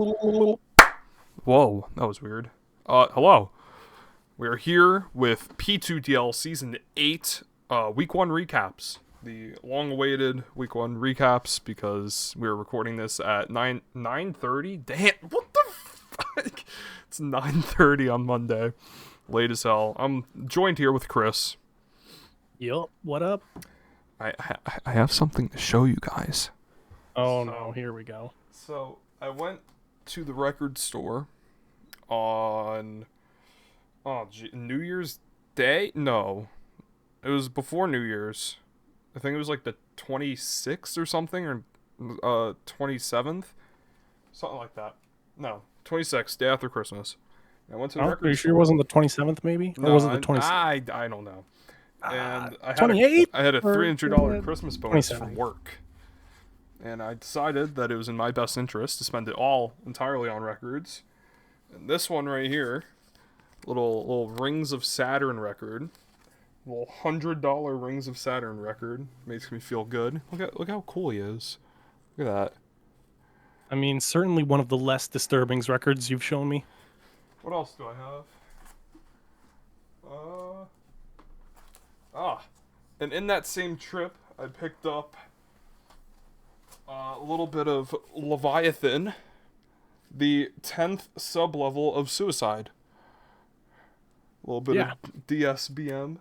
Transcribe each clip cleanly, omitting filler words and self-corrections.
Whoa, that was weird. Hello. We are here with P2DL Season 8, Week 1 recaps. The long-awaited Week 1 recaps, because we're recording this at 9:30? Damn, what the fuck? It's 9:30 on Monday. Late as hell. I'm joined here with Chris. Yup, what up? I have something to show you guys. Oh no, here we go. So, I went to the record store on New Year's Day? No. It was before New Year's. I think it was like the 26th or something, or 27th? Something like that. No, 26th, day after Christmas. I went to the I'm record pretty store. sure it wasn't the 27th, maybe? Or No, was it the 26th? I don't know. And I had 28th? I had a Or $300 Christmas bonus 27th? from work. And I decided that it was in my best interest to spend it all entirely on records. And this one right here, little Rings of Saturn record, little $100 Rings of Saturn record, makes me feel good. Look how cool he is. Look at that. I mean, certainly one of the less disturbing records you've shown me. What else do I have? And in that same trip, I picked up a little bit of Leviathan, the 10th sub-level of Suicide. A little bit of DSBM.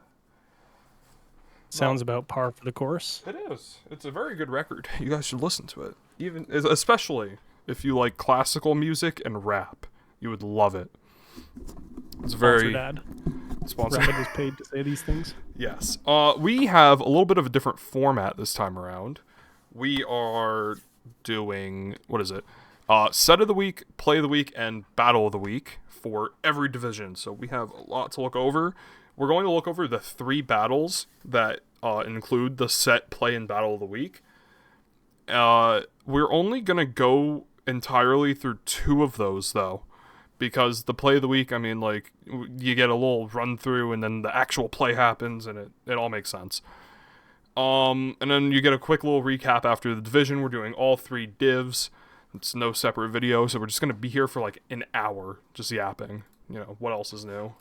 Sounds about par for the course. It is. It's a very good record. You guys should listen to it. Especially if you like classical music and rap. You would love it. It's very... Dad. Sponsored. Rabbit was paid to say these things. Yes. We have a little bit of a different format this time around. We are doing... What is it? Set of the week, play of the week, and battle of the week for every division. So we have a lot to look over. We're going to look over the 3 battles that include the set, play, and battle of the week. We're only going to go entirely through 2 of those, though. Because the play of the week, I mean, like, you get a little run through and then the actual play happens and it all makes sense. And then you get a quick little recap after the division. We're doing all 3 divs. It's no separate video, so we're just going to be here for like an hour just yapping. You know, what else is new?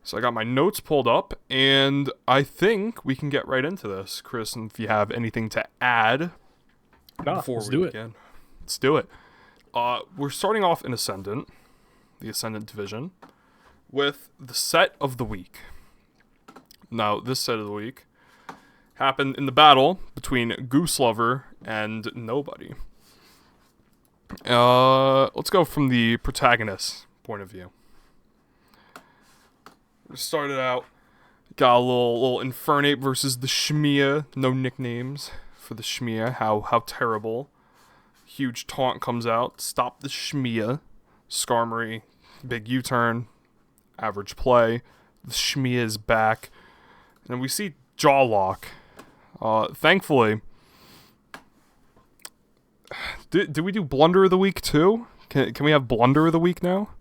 So I got my notes pulled up, and I think we can get right into this. Chris, and if you have anything to add before we begin. Let's do it. We're starting off in Ascendant, the Ascendant division, with the set of the week. Now, this set of the week happened in the battle between Goose Lover and Nobody. Let's go from the protagonist's point of view. We started out, got a little Infernate versus the Shmia. No nicknames for the Shmia. How terrible. Huge taunt comes out. Stop the Shmia. Skarmory, big U-turn. Average play. The Shmia is back. And we see Jawlock. Thankfully... Did we do Blunder of the Week too? Can we have Blunder of the Week now?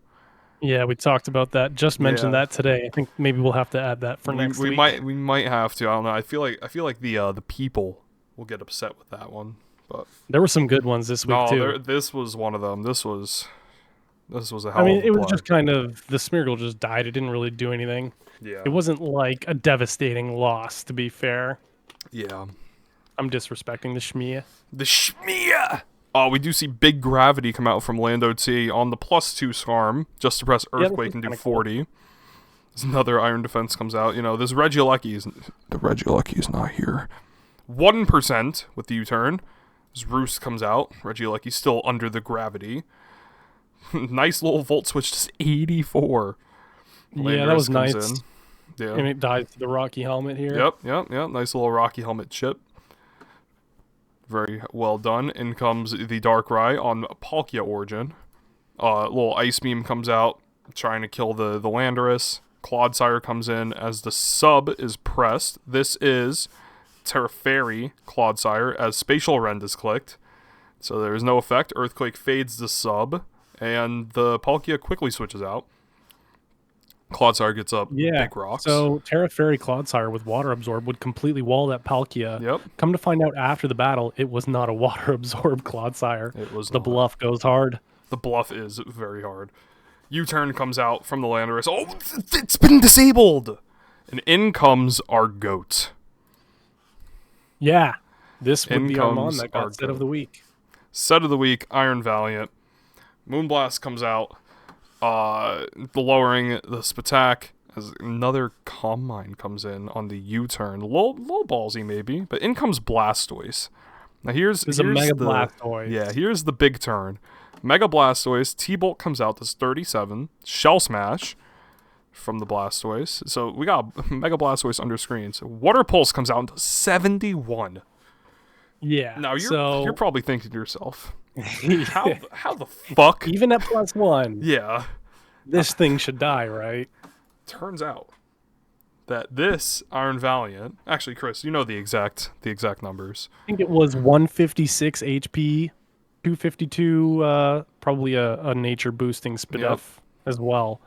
Yeah, we talked about that. Just mentioned that today. I think maybe we'll have to add that for next week. We might have to. I don't know. I feel like the people will get upset with that one. But there were some good ones this week too. This was one of them. This was a hell of a play. I mean, it was just kind of the Smeargle just died. It didn't really do anything. Yeah. It wasn't like a devastating loss, to be fair. Yeah. I'm disrespecting the Shmia. The Shmia! Oh, we do see Big Gravity come out from Lando T on the +2 Skarm, just to press Earthquake and do 40. Cool. There's another Iron Defense comes out. You know, this Regieleki is not here. 1% with the U-turn. This Roost comes out. Regieleki's still under the gravity. Nice little Volt Switch to 84. Yeah, that was nice. Yeah. And it dies to the Rocky Helmet here. Yep. Nice little Rocky Helmet chip. Very well done. In comes the Darkrai on Palkia Origin. Little Ice Beam comes out, trying to kill the Landorus. Clodsire comes in as the sub is pressed. This is Terrafairy Clodsire as Spatial Rend is clicked. So there is no effect. Earthquake fades the sub, and the Palkia quickly switches out. Clodsire gets up big rocks. So Terrafairy Clodsire with Water Absorb would completely wall that Palkia. Yep. Come to find out after the battle, it was not a Water Absorb Clodsire. It was the bluff goes hard. The bluff is very hard. U-turn comes out from the Landorus. Oh, it's been disabled! And in comes our GOAT. Yeah. This would In be our comes mon that our got set of goat. the week. Set of the week, Iron Valiant. Moonblast comes out. Lowering the Spatak. As another Calm Mind comes in on the U-turn. Low ballsy maybe, but in comes Blastoise. Now here's a Mega Blastoise. Yeah, here's the big turn. Mega Blastoise, T-Bolt comes out, does 37. Shell Smash from the Blastoise. So we got Mega Blastoise under screens. Water Pulse comes out and does 71. Yeah. Now you're probably thinking to yourself, how the fuck? Even at +1. Yeah. This thing should die, right? Turns out that this Iron Valiant, actually, Chris, you know the exact numbers. I think it was 156 HP, 252, probably a nature boosting Spadef as well.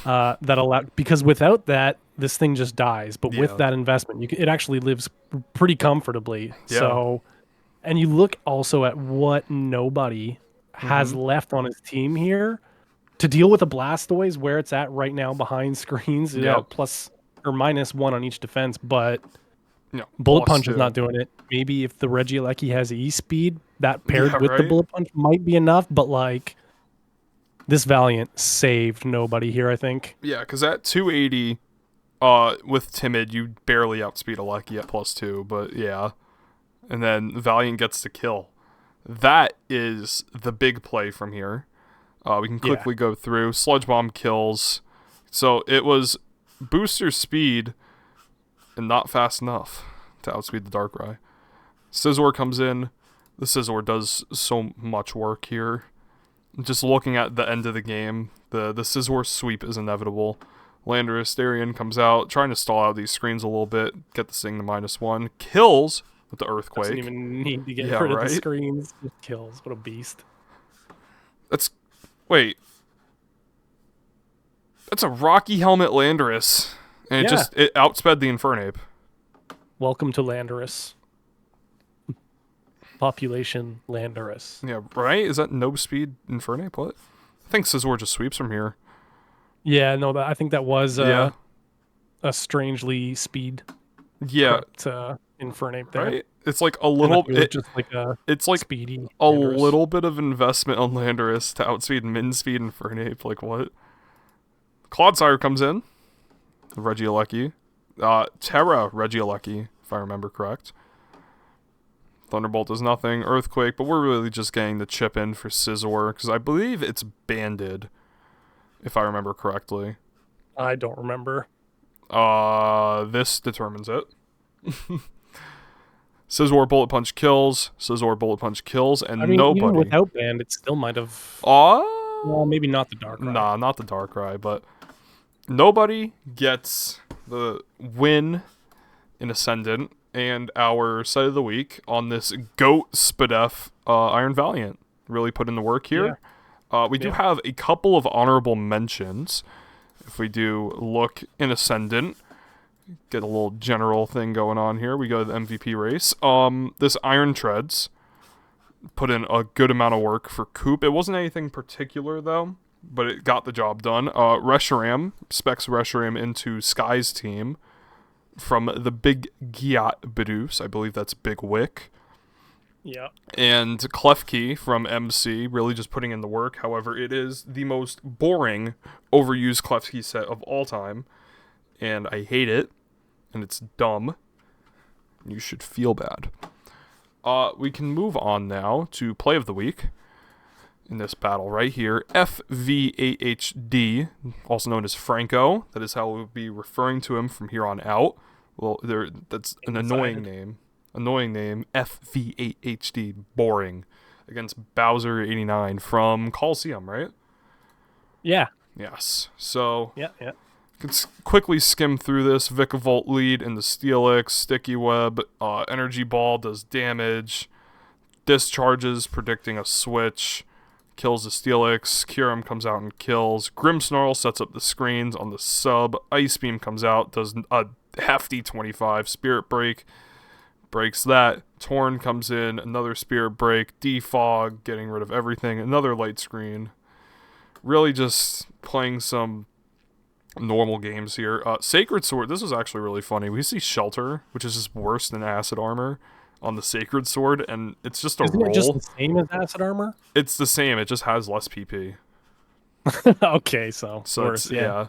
That allowed, because without that, this thing just dies. But with that investment, it actually lives pretty comfortably. Yeah. So, and you look also at what nobody has left on his team here to deal with a Blastoise where it's at right now behind screens. Plus or -1 on each defense, but Bullet Punch is not doing it. Maybe if the Regieleki has E-Speed, that paired with the Bullet Punch might be enough, but like this Valiant saved nobody here, I think. Yeah, because at 280, with Timid, you barely outspeed a Lucky at +2, but yeah. And then Valiant gets the kill. That is the big play from here. We can quickly go through. Sludge Bomb kills. So it was booster speed and not fast enough to outspeed the Darkrai. Scizor comes in. The Scizor does so much work here. Just looking at the end of the game, the Scizor sweep is inevitable. Landorus Starion comes out, trying to stall out these screens a little bit, get this thing to -1. Kills with the Earthquake. Doesn't even need to get rid of the screens. Just kills. What a beast. Wait. That's a Rocky Helmet Landorus. And it outsped the Infernape. Welcome to Landorus. Population Landorus. Yeah, right? Is that no speed Infernape? What? I think Scizor just sweeps from here. Yeah, no, I think that was a strangely speed Infernape there. Right? It's like a little just like a speedy a little bit of investment on Landorus to outspeed min speed Infernape. Like what? Clodsire comes in. Regieleki. Terra Regieleki, if I remember correct. Thunderbolt does nothing. Earthquake, but we're really just getting the chip in for Scizor, because I believe it's banded, if I remember correctly. I don't remember. This determines it. Scizor Bullet Punch kills. Scizor Bullet Punch kills, and nobody. Even without band, it still might have. Well, maybe not the Darkrai. Nah, not the Darkrai, but nobody gets the win in Ascendant and our set of the week on this GOAT Spadef Iron Valiant. Really put in the work here. Yeah. We do have a couple of honorable mentions. If we do look in Ascendant, get a little general thing going on here. We go to the MVP race. This Iron Treads put in a good amount of work for Coop. It wasn't anything particular, though, but it got the job done. Reshiram specs Reshiram into Sky's team from the Big Giat Bidus. I believe that's Big Wick. Yeah. And Klefki from MC, really just putting in the work. However, it is the most boring, overused Klefki set of all time. And I hate it. And it's dumb. You should feel bad. We can move on now to Play of the Week. In this battle right here, FVAHD, also known as Franco. That is how we'll be referring to him from here on out. Well, that's an annoying name. Annoying name, FVAHD, boring. Against Bowser 89 from Coliseum, right? Yeah. Yes. So, yeah. Let's quickly skim through this. Vikavolt lead in the Steelix, Sticky Web, Energy Ball does damage, discharges, predicting a switch, kills the Steelix, Kyurem comes out and kills, Grimmsnarl sets up the screens on the sub, Ice Beam comes out, does a hefty 25, Spirit Break, breaks that. Torn comes in, another Spirit Break, Defog, getting rid of everything, another Light Screen. Really just playing some normal games here. Sacred Sword, this was actually really funny. We see Shelter, which is just worse than Acid Armor on the Sacred Sword, and it's just a Isn't roll. it just the same as Acid Armor? It's the same, it just has less PP. Okay, so worse, yeah.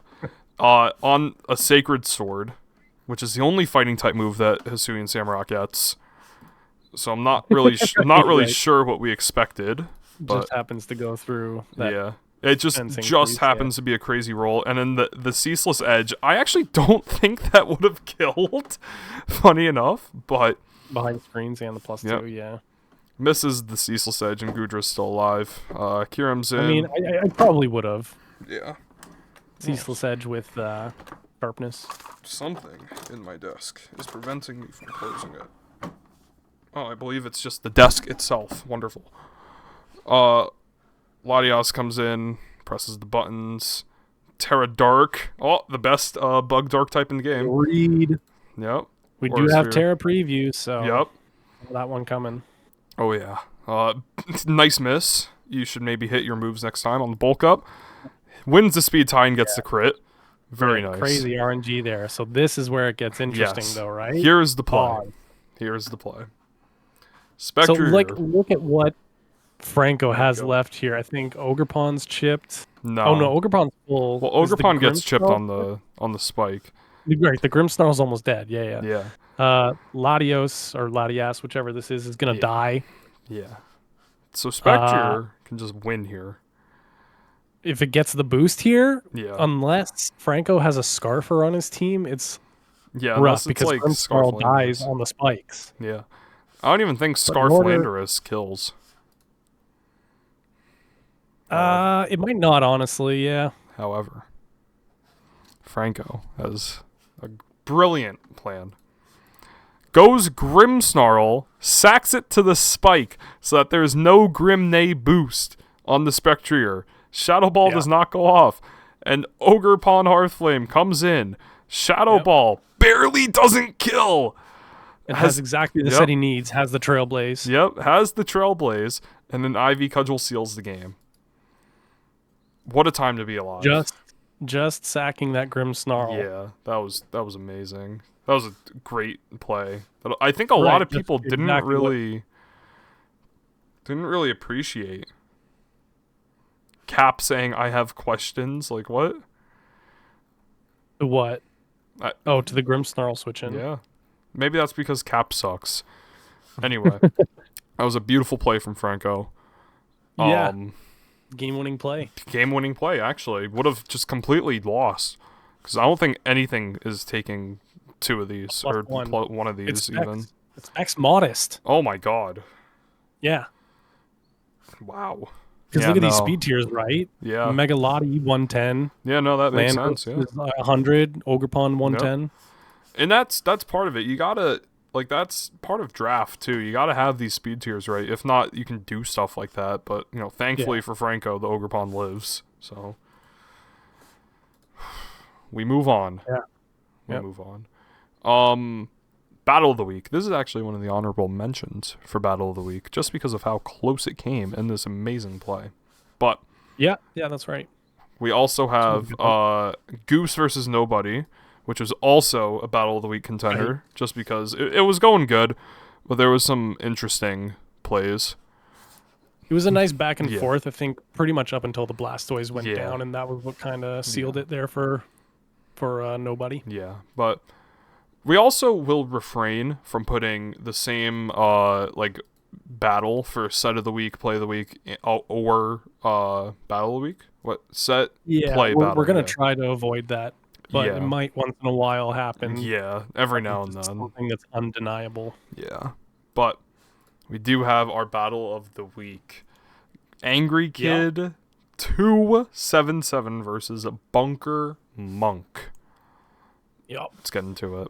On a Sacred Sword, which is the only fighting type move that Hisuian Samurott gets. So I'm not really sure what we expected. But just happens to go through that. Yeah. It just happens to be a crazy roll. And then the Ceaseless Edge, I actually don't think that would have killed, funny enough, but behind screens and the +2, yeah. Misses the Ceaseless Edge and Gudra's still alive. Kiram's in. I mean, I probably would have. Yeah. Ceaseless Edge with sharpness. Something in my desk is preventing me from closing it. Oh, I believe it's just the desk itself. Wonderful. Latias comes in, presses the buttons. Terra Dark. Oh, the best bug dark type in the game. Read. Yep. We do have Terra preview, so yep. That one coming. Oh, yeah. Nice miss. You should maybe hit your moves next time on the bulk up. Wins the speed tie and gets the crit. Very nice. Crazy RNG there. So this is where it gets interesting, though, right? Here's the play. Here's the play. Spectre. So, look at what Franco has left here. I think Ogrepawn's chipped. No. Oh, no, Ogrepawn's full. Well, Ogrepawn gets chipped on the spike. Right, the Grimmsnarl's almost dead. Yeah. Yeah. Latias, whichever this is going to die. Yeah. So Spectre can just win here. If it gets the boost here, yeah. Unless Franco has a Scarfer on his team, it's rough because like Grimmsnarl dies on the spikes. Yeah. I don't even think Scarf Landorus kills. It might not, honestly, yeah. However, Franco has a brilliant plan. Goes Grimmsnarl, sacks it to the spike so that there's no Grimnay boost on the Spectrier. Shadow Ball does not go off. And Ogrepawn Hearthflame comes in. Shadow Ball barely doesn't kill. It has exactly the set he needs. Has the Trailblaze. Yep, has the Trailblaze. And then Ivy Cudgel seals the game. What a time to be alive. Just sacking that Grimmsnarl. Yeah, that was amazing. That was a great play. I think a lot of people didn't really appreciate Cap saying, "I have questions." Like, what? What? To the Grimmsnarl switch in. Yeah. Maybe that's because Cap sucks. Anyway, that was a beautiful play from Franco. Yeah. Game-winning play. Game-winning play, actually. Would have just completely lost. Because I don't think anything is taking two of these. Plus or one. One of these, even. It's X Modest. Oh, my God. Yeah. Wow. Because look at these speed tiers, right? Yeah. Megalotti 110. Yeah, no, that makes sense. Yeah. 100. Ogrepawn 110. Yep. And that's part of it. You gotta that's part of draft too. You gotta have these speed tiers right. If not, you can do stuff like that. But thankfully for Franco, the Ogrepawn lives. So we move on. Yeah. We move on. Battle of the Week. This is actually one of the honorable mentions for Battle of the Week, just because of how close it came in this amazing play. But yeah, that's right. We also have Goose versus Nobody, which was also a Battle of the Week contender, just because it was going good, but there was some interesting plays. It was a nice back and forth, I think, pretty much up until the Blastoise went down, and that was what kind of sealed it there for Nobody. Yeah, but we also will refrain from putting the same battle for set of the week, play of the week, or battle of the week. What set? Play battle. We're gonna try to avoid that, but it might once in a while happen. Yeah, every now and then. Something that's undeniable. Yeah, but we do have our battle of the week. Angry Kid 277 versus Bunker Monk. Yep. Let's get into it.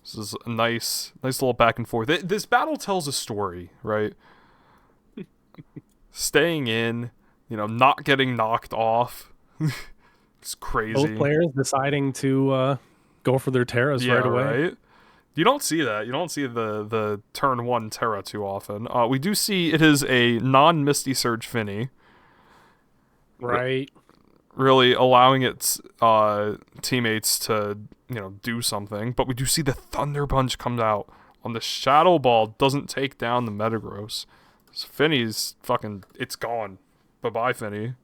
This is a nice little back and forth. This battle tells a story, right? Staying in, not getting knocked off. It's crazy. Both players deciding to go for their Terras right away. Right? You don't see that. You don't see the turn 1 Terra too often. We do see it is a non-Misty Surge Finny. Right. Really allowing its teammates to, do something. But we do see the Thunder Punch comes out on the Shadow Ball. Doesn't take down the Metagross. So Finny's fucking... It's gone. Bye-bye, Finny.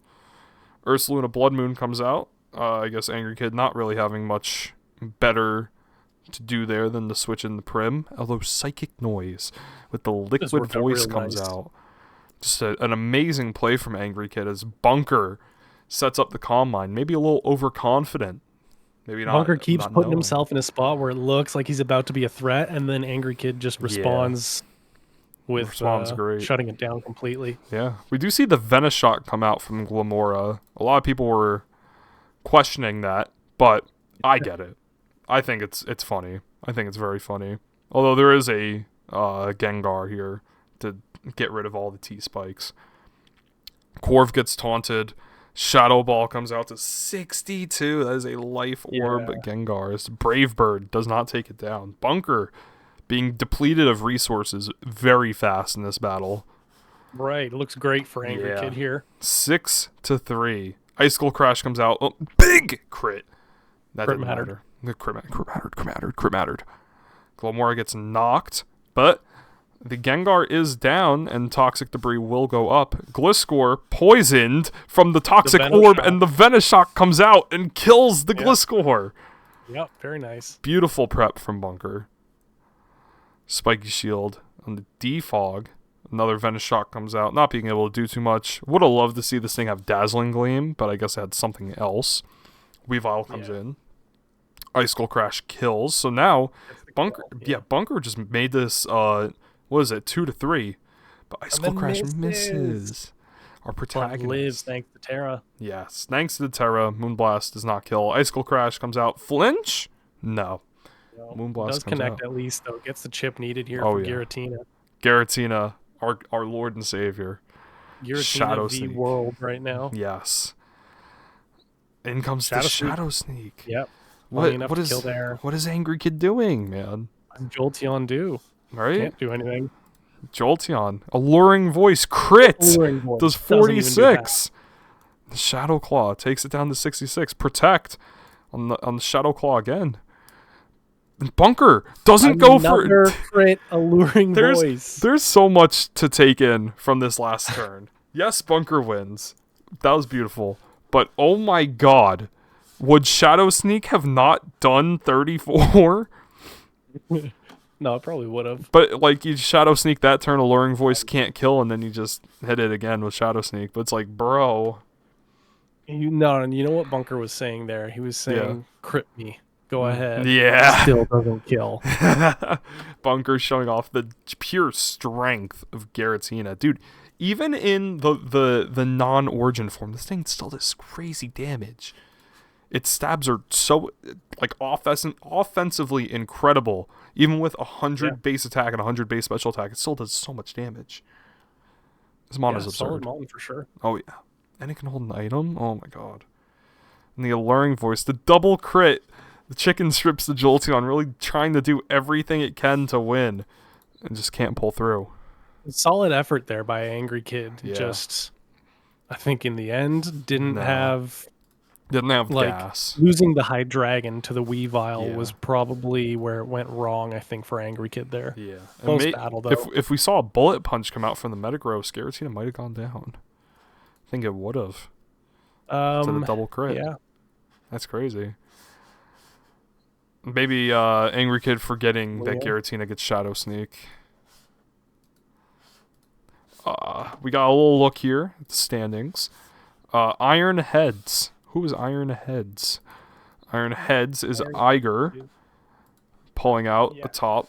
Ursaluna Blood Moon comes out. I guess Angry Kid not really having much better to do there than to switch in the Prim. Although Psychic Noise with the Liquid Voice comes out. Just an amazing play from Angry Kid as Bunker sets up the Calm Mind. Maybe a little overconfident. Maybe not. Bunker keeps not putting knowing. himself in a spot where it looks like he's about to be a threat, and then Angry Kid just responds with great. shutting it down completely. Yeah. We do see the Venoshock come out from Glamora. A lot of people were questioning that, but I get it. I think it's funny. I think it's very funny. Although there is a Gengar here to get rid of all the T-spikes. Corv gets taunted. Shadow Ball comes out to 62. That is a life orb Gengar's. Brave Bird does not take it down. Bunker being depleted of resources very fast in this battle. Right. It looks great for Angry Kid here. 6-3. Icicle Crash comes out. Oh, big crit. That didn't matter. Crit mattered. Glomora gets knocked, but the Gengar is down, and Toxic Debris will go up. Gliscor poisoned from the Toxic Orb, and the Venoshock comes out and kills the Gliscor. Yep, very nice. Beautiful prep from Bunker. Spiky Shield on the Defog. Another Venoshock comes out, not being able to do too much. Would have loved to see this thing have Dazzling Gleam, but I guess it had something else. Weavile comes in. Icicle Crash kills. So now, Bunker Bunker just made this, what is it, 2-3. But Icicle Crash misses. Our protagonist lives thanks to Terra. Yes, thanks to the Terra. Moonblast does not kill. Icicle Crash comes out. Flinch? No. Moonblast does comes connect out. At least, though. Gets the chip needed here for Giratina. Giratina, our Lord and Savior. Giratina Shadow v Sneak. World right now. Yes. In comes the Shadow Sneak. Yep. What is Angry Kid doing, man? Jolteon do. Right? Can't do anything. Jolteon. Alluring Voice. Crit! Alluring Voice. Does 46. The Shadow Claw takes it down to 66. Protect on the Shadow Claw again. And Bunker doesn't go for another crit Alluring Voice. There's so much to take in from this last turn. Yes, Bunker wins. That was beautiful. But oh my god. Would Shadow Sneak have not done 34? No, it probably would have. But, like, you Shadow Sneak that turn, Alluring Voice can't kill, and then you just hit it again with Shadow Sneak. But it's like, bro. You know what Bunker was saying there? He was saying, crit me. Go ahead. Yeah. Still doesn't kill. Bunker showing off the pure strength of Giratina. Dude, even in the non-origin form, this thing still does crazy damage. Its stabs are so, like, offensively incredible. Even with 100 base attack and 100 base special attack, it still does so much damage. This mon is absurd. Solid mon for sure. Oh, yeah. And it can hold an item? Oh, my god. And the Alluring Voice, the double crit. The chicken strips the Jolteon, really trying to do everything it can to win. And just can't pull through. Solid effort there by Angry Kid. Yeah. Just, I think in the end, didn't have gas. Losing the High Dragon to the Weavile was probably where it went wrong, I think, for Angry Kid there. Yeah. Close battle, though. If we saw a Bullet Punch come out from the Metagross, Giratina might have gone down. I think it would have. To the double crit. Yeah. That's crazy. Maybe Angry Kid forgetting that Giratina gets Shadow Sneak. We got a little look here at the standings. Iron Heads. Who is Iron Heads? Iron Heads is Iger pulling out the top.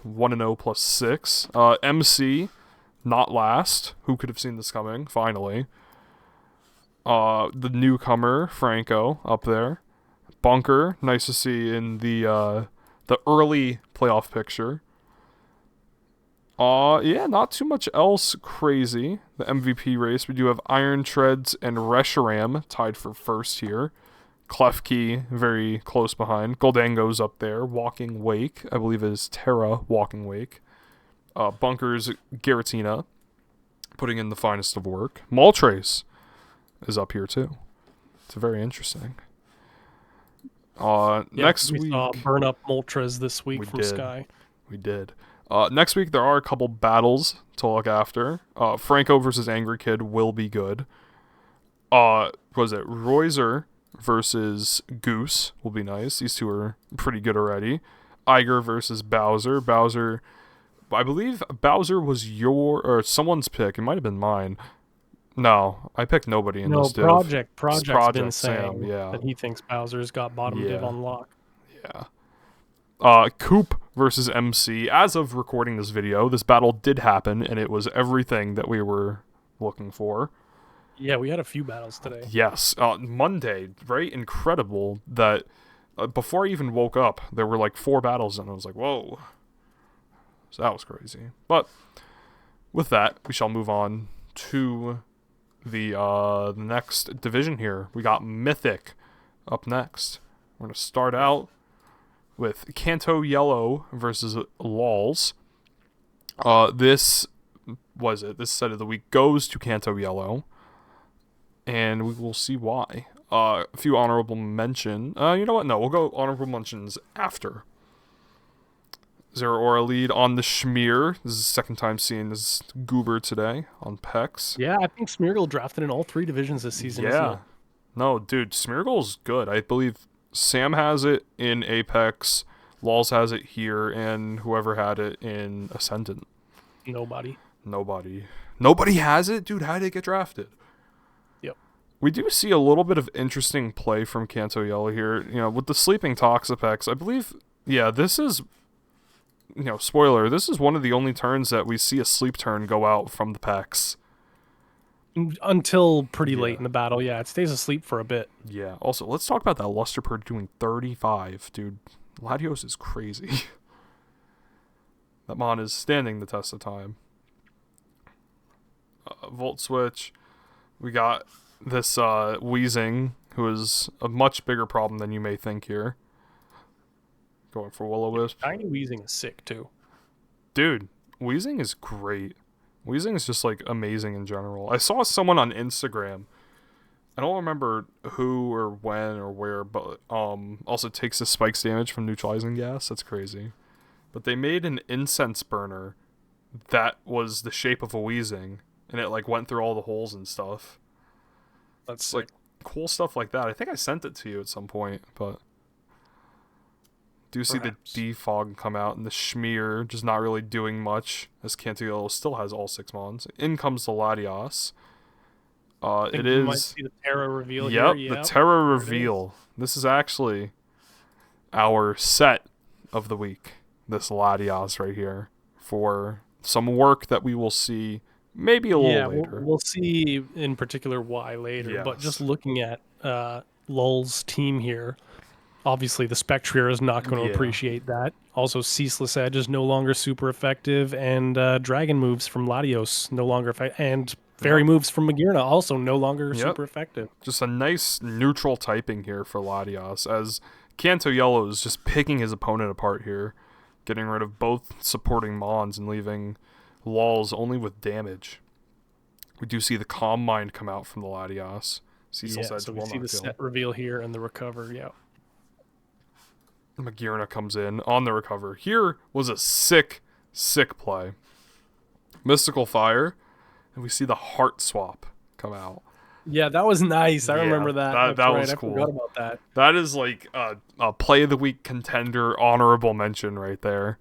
1-0 plus 6. MC, not last. Who could have seen this coming? Finally. The newcomer, Franco, up there. Bunker, nice to see in the early playoff picture. Yeah, not too much else crazy. The MVP race, we do have Iron Treads and Reshiram tied for first here. Klefki very close behind. Goldango's up there. Walking Wake, I believe is Terra Walking Wake. Bunkers Giratina, putting in the finest of work. Moltres is up here too. It's very interesting. Next week... We saw Burn Up Moltres this week from Sky. We did. Next week, there are a couple battles to look after. Franco versus Angry Kid will be good. What was it? Royzer versus Goose will be nice. These two are pretty good already. Iger versus Bowser. Bowser, I believe Bowser was your or someone's pick. It might have been mine. No, I picked nobody in this div. Project's been saying that he thinks Bowser's got bottom div on lock. Yeah. Coop versus MC. As of recording this video, this battle did happen, and it was everything that we were looking for. Yeah, we had a few battles today. Yes. Monday, right? Incredible that before I even woke up, there were like 4 battles, and I was like, whoa. So that was crazy. But with that, we shall move on to the next division here. We got Mythic up next. We're going to start out with Kanto Yellow versus Lols. This set of the week goes to Kanto Yellow, and we will see why. A few honorable mention. You know what? No, we'll go honorable mentions after. Zero Aura lead on the Schmear. This is the second time seeing this goober today on Pex. Yeah, I think Smeargle drafted in all 3 divisions this season. Yeah. No, dude, Smeargle's good. I believe Sam has it in Apex, Lols has it here, and whoever had it in Ascendant. Nobody has it? Dude, how did it get drafted? Yep. We do see a little bit of interesting play from Kanto Yellow here. You know, with the Sleeping Toxapex, I believe, this is, spoiler, this is one of the only turns that we see a sleep turn go out from the Pex. Until pretty late in the battle, it stays asleep for a bit. Yeah. Also, let's talk about that Lusterpurr doing 35, dude. Latios is crazy. That mon is standing the test of time. Volt Switch. We got this Weezing, who is a much bigger problem than you may think here. Going for Will-O-Wisp. Tiny Weezing is sick, too. Dude, Weezing is great. Weezing is just, amazing in general. I saw someone on Instagram, I don't remember who or when or where, but also takes the spikes damage from neutralizing gas. That's crazy. But they made an incense burner that was the shape of a Weezing, and it, went through all the holes and stuff. That's, cool stuff like that. I think I sent it to you at some point, but... Do see perhaps the Defog come out, and the Schmear just not really doing much, as Kanto Yellow still has all 6 mons. In comes the Latios. It is... might see the Terra reveal here. Yep, the Terra reveal. This is actually our set of the week, this Latios right here, for some work that we will see maybe a little later. We'll see in particular why later, but just looking at Lul's team here, obviously, the Spectrier is not going to appreciate that. Also, Ceaseless Edge is no longer super effective, and Dragon moves from Latios no longer effective, and Fairy moves from Magearna also no longer super effective. Just a nice neutral typing here for Latios, as Kanto Yellow is just picking his opponent apart here, getting rid of both supporting Mons and leaving Lols only with damage. We do see the Calm Mind come out from the Latios. Ceaseless Edge so will we see the set reveal here and the recover, Magearna comes in on the recover. Here was a sick play. Mystical Fire, and we see the Heart Swap come out. Yeah, that was nice. I remember that. That was cool. I forgot about that. That is a play of the week contender honorable mention right there.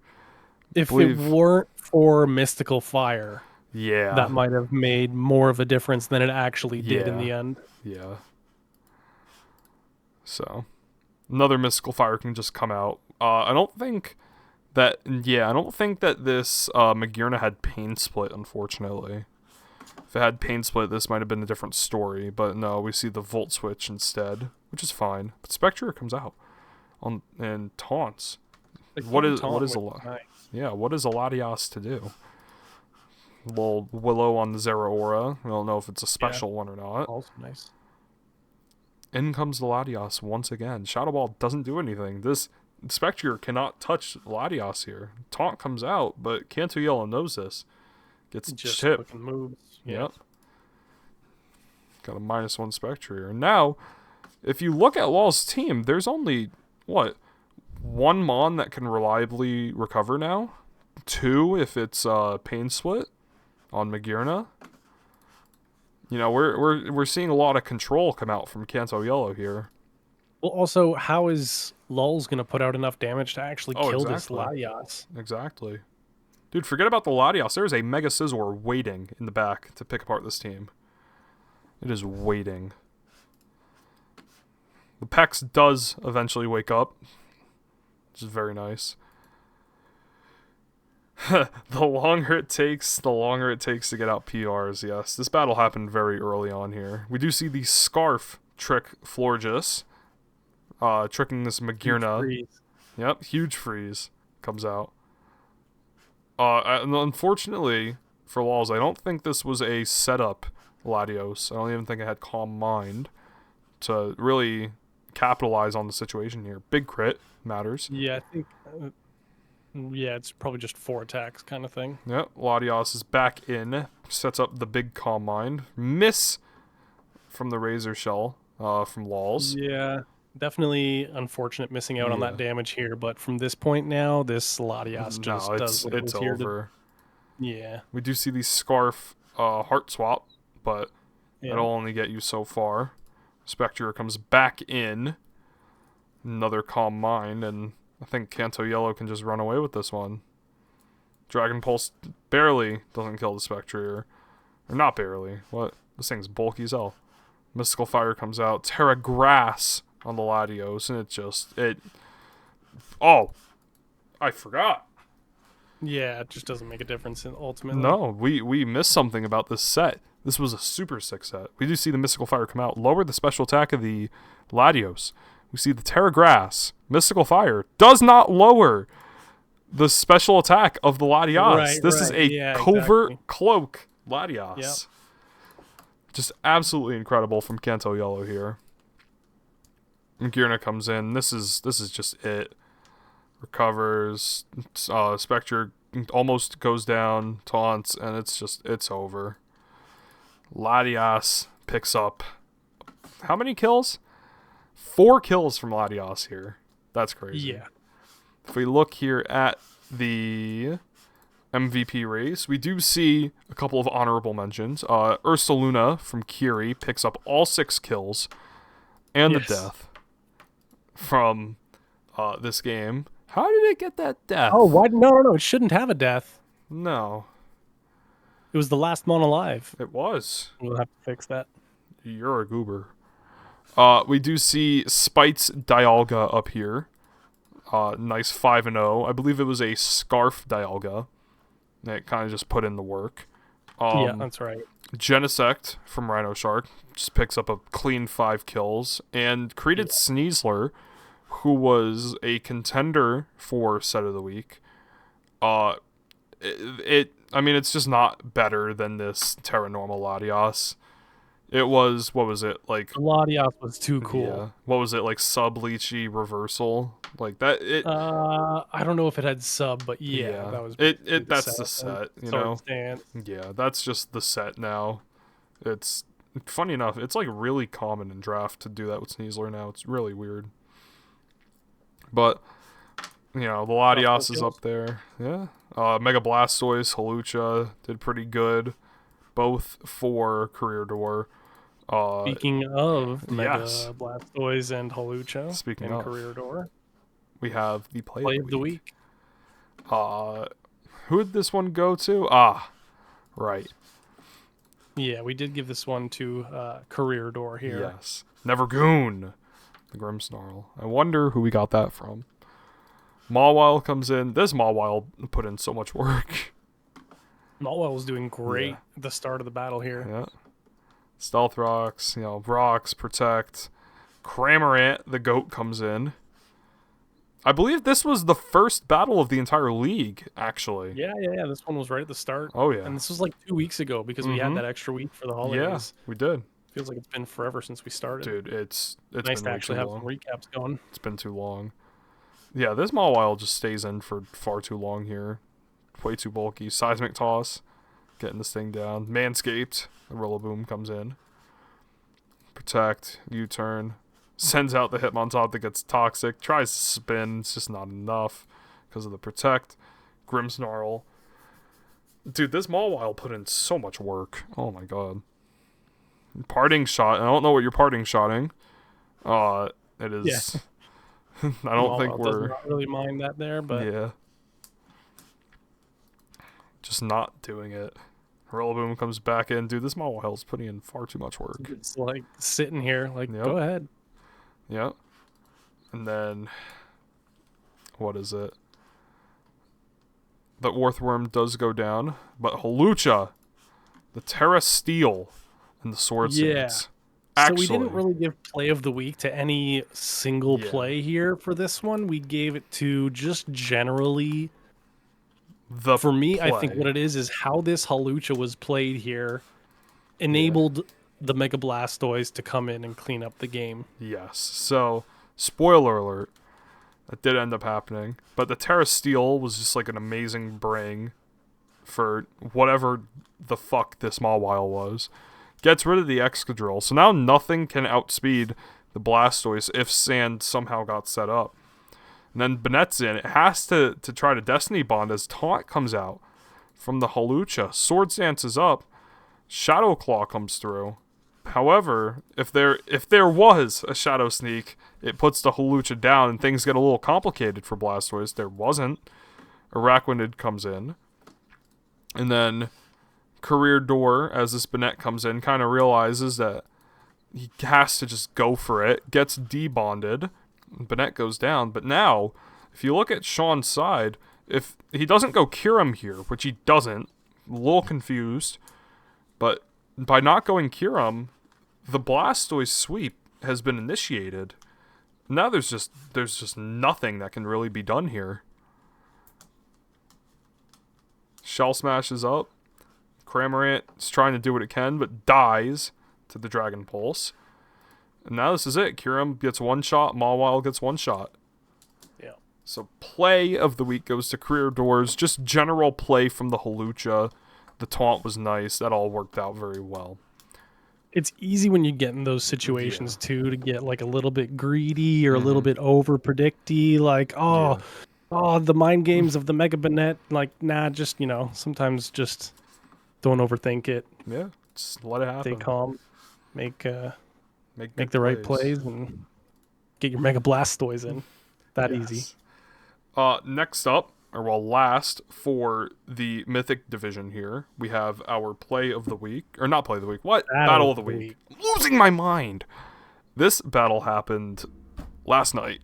If it weren't for Mystical Fire, yeah, that might have made more of a difference than it actually did in the end. Yeah. So, another Mystical Fire can just come out. I don't think that this Magearna had Pain Split, unfortunately. If it had Pain Split, this might have been a different story, but no, we see the Volt Switch instead, which is fine. But Spectre comes out and taunts. What is a Latios to do? Little Willow on the Zero Aura. We don't know if it's a special one or not. Also nice. In comes the Latios once again. Shadow Ball doesn't do anything. This Spectre cannot touch Latios here. Taunt comes out, but Kanto Yellow knows this. Gets just chipped. fucking moves. Yep. Got a -1 Spectre here. Now, if you look at Law's team, there's only, what, 1 Mon that can reliably recover now? 2 if it's Pain Split on Magirna. You know, we're seeing a lot of control come out from Kanto Yellow here. Well, also, how is Lulz going to put out enough damage to actually kill this Latios? Exactly. Dude, forget about the Latios. There's a Mega Scizor waiting in the back to pick apart this team. It is waiting. The Pex does eventually wake up, which is very nice. The longer it takes to get out PRs, yes. This battle happened very early on here. We do see the Scarf trick Florges, tricking this Magirna. Yep, huge freeze comes out. And unfortunately for Lulz, I don't think this was a setup Latios. I don't even think it had Calm Mind to really capitalize on the situation here. Big crit matters. Yeah, I think... yeah, it's probably just 4 attacks kind of thing. Yep, Latios is back in. Sets up the big Calm Mind. Miss from the Razor Shell from Lulz. Yeah, definitely unfortunate missing out on that damage here. But from this point now, this Latios just does what it's over. Yeah. We do see the Scarf Heart Swap, but it'll only get you so far. Spectre comes back in. Another Calm Mind, and I think Kanto Yellow can just run away with this one. Dragon Pulse barely doesn't kill the Spectre. Or not barely. What? This thing's bulky as hell. Mystical Fire comes out. Terra Grass on the Latios, and oh! I forgot. Yeah, it just doesn't make a difference ultimately. No, we missed something about this set. This was a super sick set. We do see the Mystical Fire come out. Lower the special attack of the Latios. We see the Terra Grass. Mystical Fire does not lower the special attack of the Latios. This is a covert cloak Latios. Yep. Just absolutely incredible from Kanto Yellow here. Magirna comes in. This is just it. Recovers. Spectre almost goes down. Taunts, and it's over. Latios picks up how many kills? 4 kills from Latios here. That's crazy. Yeah. If we look here at the MVP race, we do see a couple of honorable mentions. Ursaluna from Kiri picks up all 6 kills and the death from this game. How did it get that death? Oh, why? No. It shouldn't have a death. No. It was the last Mon alive. It was. We'll have to fix that. You're a goober. We do see Spite's Dialga up here. Nice 5-0. I believe it was a Scarf Dialga. That kind of just put in the work. Yeah, that's right. Genesect from Rhino Shark just picks up a clean 5 kills. And created Sneasler, who was a contender for Set of the Week. I mean, it's just not better than this Terra Normal Latios. It was, what was it, like... The Latios was too cool. Yeah. What was it, like Sub-Leechy Reversal? Like, that... I don't know if it had sub, but yeah. That was that's the set, you know? Yeah, that's just the set now. It's... Funny enough, it's, like, really common in draft to do that with Sneasler now. It's really weird. But, you know, the Latios is up there. Yeah. Mega Blastoise, Hawlucha did pretty good. Both for Career Door. Speaking of Mega Blastoise and Hawlucha, Speaking and of Career Door, we have the Play of the Week. Who did this one go to? Right. Yeah, we did give this one to Career Door here. Yes. Nevergoon, the Grimmsnarl. I wonder who we got that from. Mawile comes in. This Mawile put in so much work. Mawile was doing great at the start of the battle here. Yeah. Stealth Rocks, Rocks, Protect. Cramorant, the goat, comes in. I believe this was the first battle of the entire league, actually. Yeah. This one was right at the start. Oh, yeah. And this was like 2 weeks ago because we had that extra week for the holidays. Yeah, we did. Feels like it's been forever since we started. Dude, it's nice been to way actually too have long. some recaps going. It's been too long. Yeah, this Mawile just stays in for far too long here. Way too bulky. Seismic Toss. Getting this thing down. Manscaped. The Rillaboom comes in. Protect. U-turn. Sends out the Hitmontop that gets toxic. Tries to spin. It's just not enough because of the Protect. Grimmsnarl. Dude, this Mawile put in so much work. Oh my god. Parting Shot. I don't know what you're parting shotting. It is... Yeah. I don't think we're... does not really mind that there, but... Yeah. Just not doing it. Rillaboom comes back in. Dude, this Mawile's putting in far too much work. It's like sitting here, like, go ahead. Yep. And then... What is it? The Orthworm does go down. But Hawlucha, the Terra Steel, and the Sword Sands. Actually, so we didn't really give play of the week to any single play here for this one. We gave it to just generally... For me, I think what it is how this Hawlucha was played here enabled the Mega Blastoise to come in and clean up the game. Yes. So, spoiler alert, that did end up happening. But the Terra Steel was just like an amazing bring for whatever the fuck this Mawile was. Gets rid of the Excadrill, so now nothing can outspeed the Blastoise if Sand somehow got set up. And then Banette's in. It has to try to Destiny Bond as Taunt comes out from the Hawlucha. Sword Dance is up. Shadow Claw comes through. However, if there was a Shadow Sneak, it puts the Hawlucha down and things get a little complicated for Blastoise. There wasn't. Araquanid comes in. And then Career Door, as this Banette comes in, kind of realizes that he has to just go for it. Gets debonded. Banette goes down, but now, if you look at Sean's side, if he doesn't go Kyurem here, which he doesn't, a little confused, but by not going Kyurem, the Blastoise sweep has been initiated. Now there's just nothing that can really be done here. Shell Smash is up. Cramorant is trying to do what it can, but dies to the Dragon Pulse. And now this is it. Kyurem gets one shot. Mawile gets one shot. Yeah. So play of the week goes to Career Doors. Just general play from the Hawlucha. The taunt was nice. That all worked out very well. It's easy when you get in those situations, too, to get like a little bit greedy or a little bit over-predicty. Like, the mind games of the Mega Banette. Like, nah, just, sometimes just don't overthink it. Yeah, just let it happen. Stay calm. Make the right plays and get your Mega Blastoise in. That easy. Next up, last for the Mythic division here, we have our play of the week. Or not play of the week. What? Battle of the week. I'm losing my mind. This battle happened last night.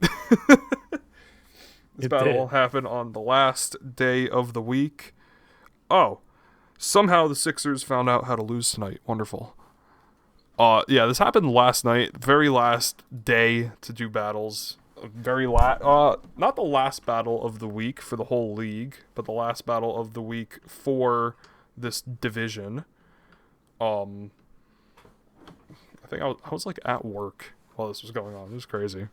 This battle happened on the last day of the week. Oh. Somehow the Sixers found out how to lose tonight. Wonderful. This happened last night, very last day to do battles. Not the last battle of the week for the whole league, but the last battle of the week for this division. I think I was like at work while this was going on. It was crazy,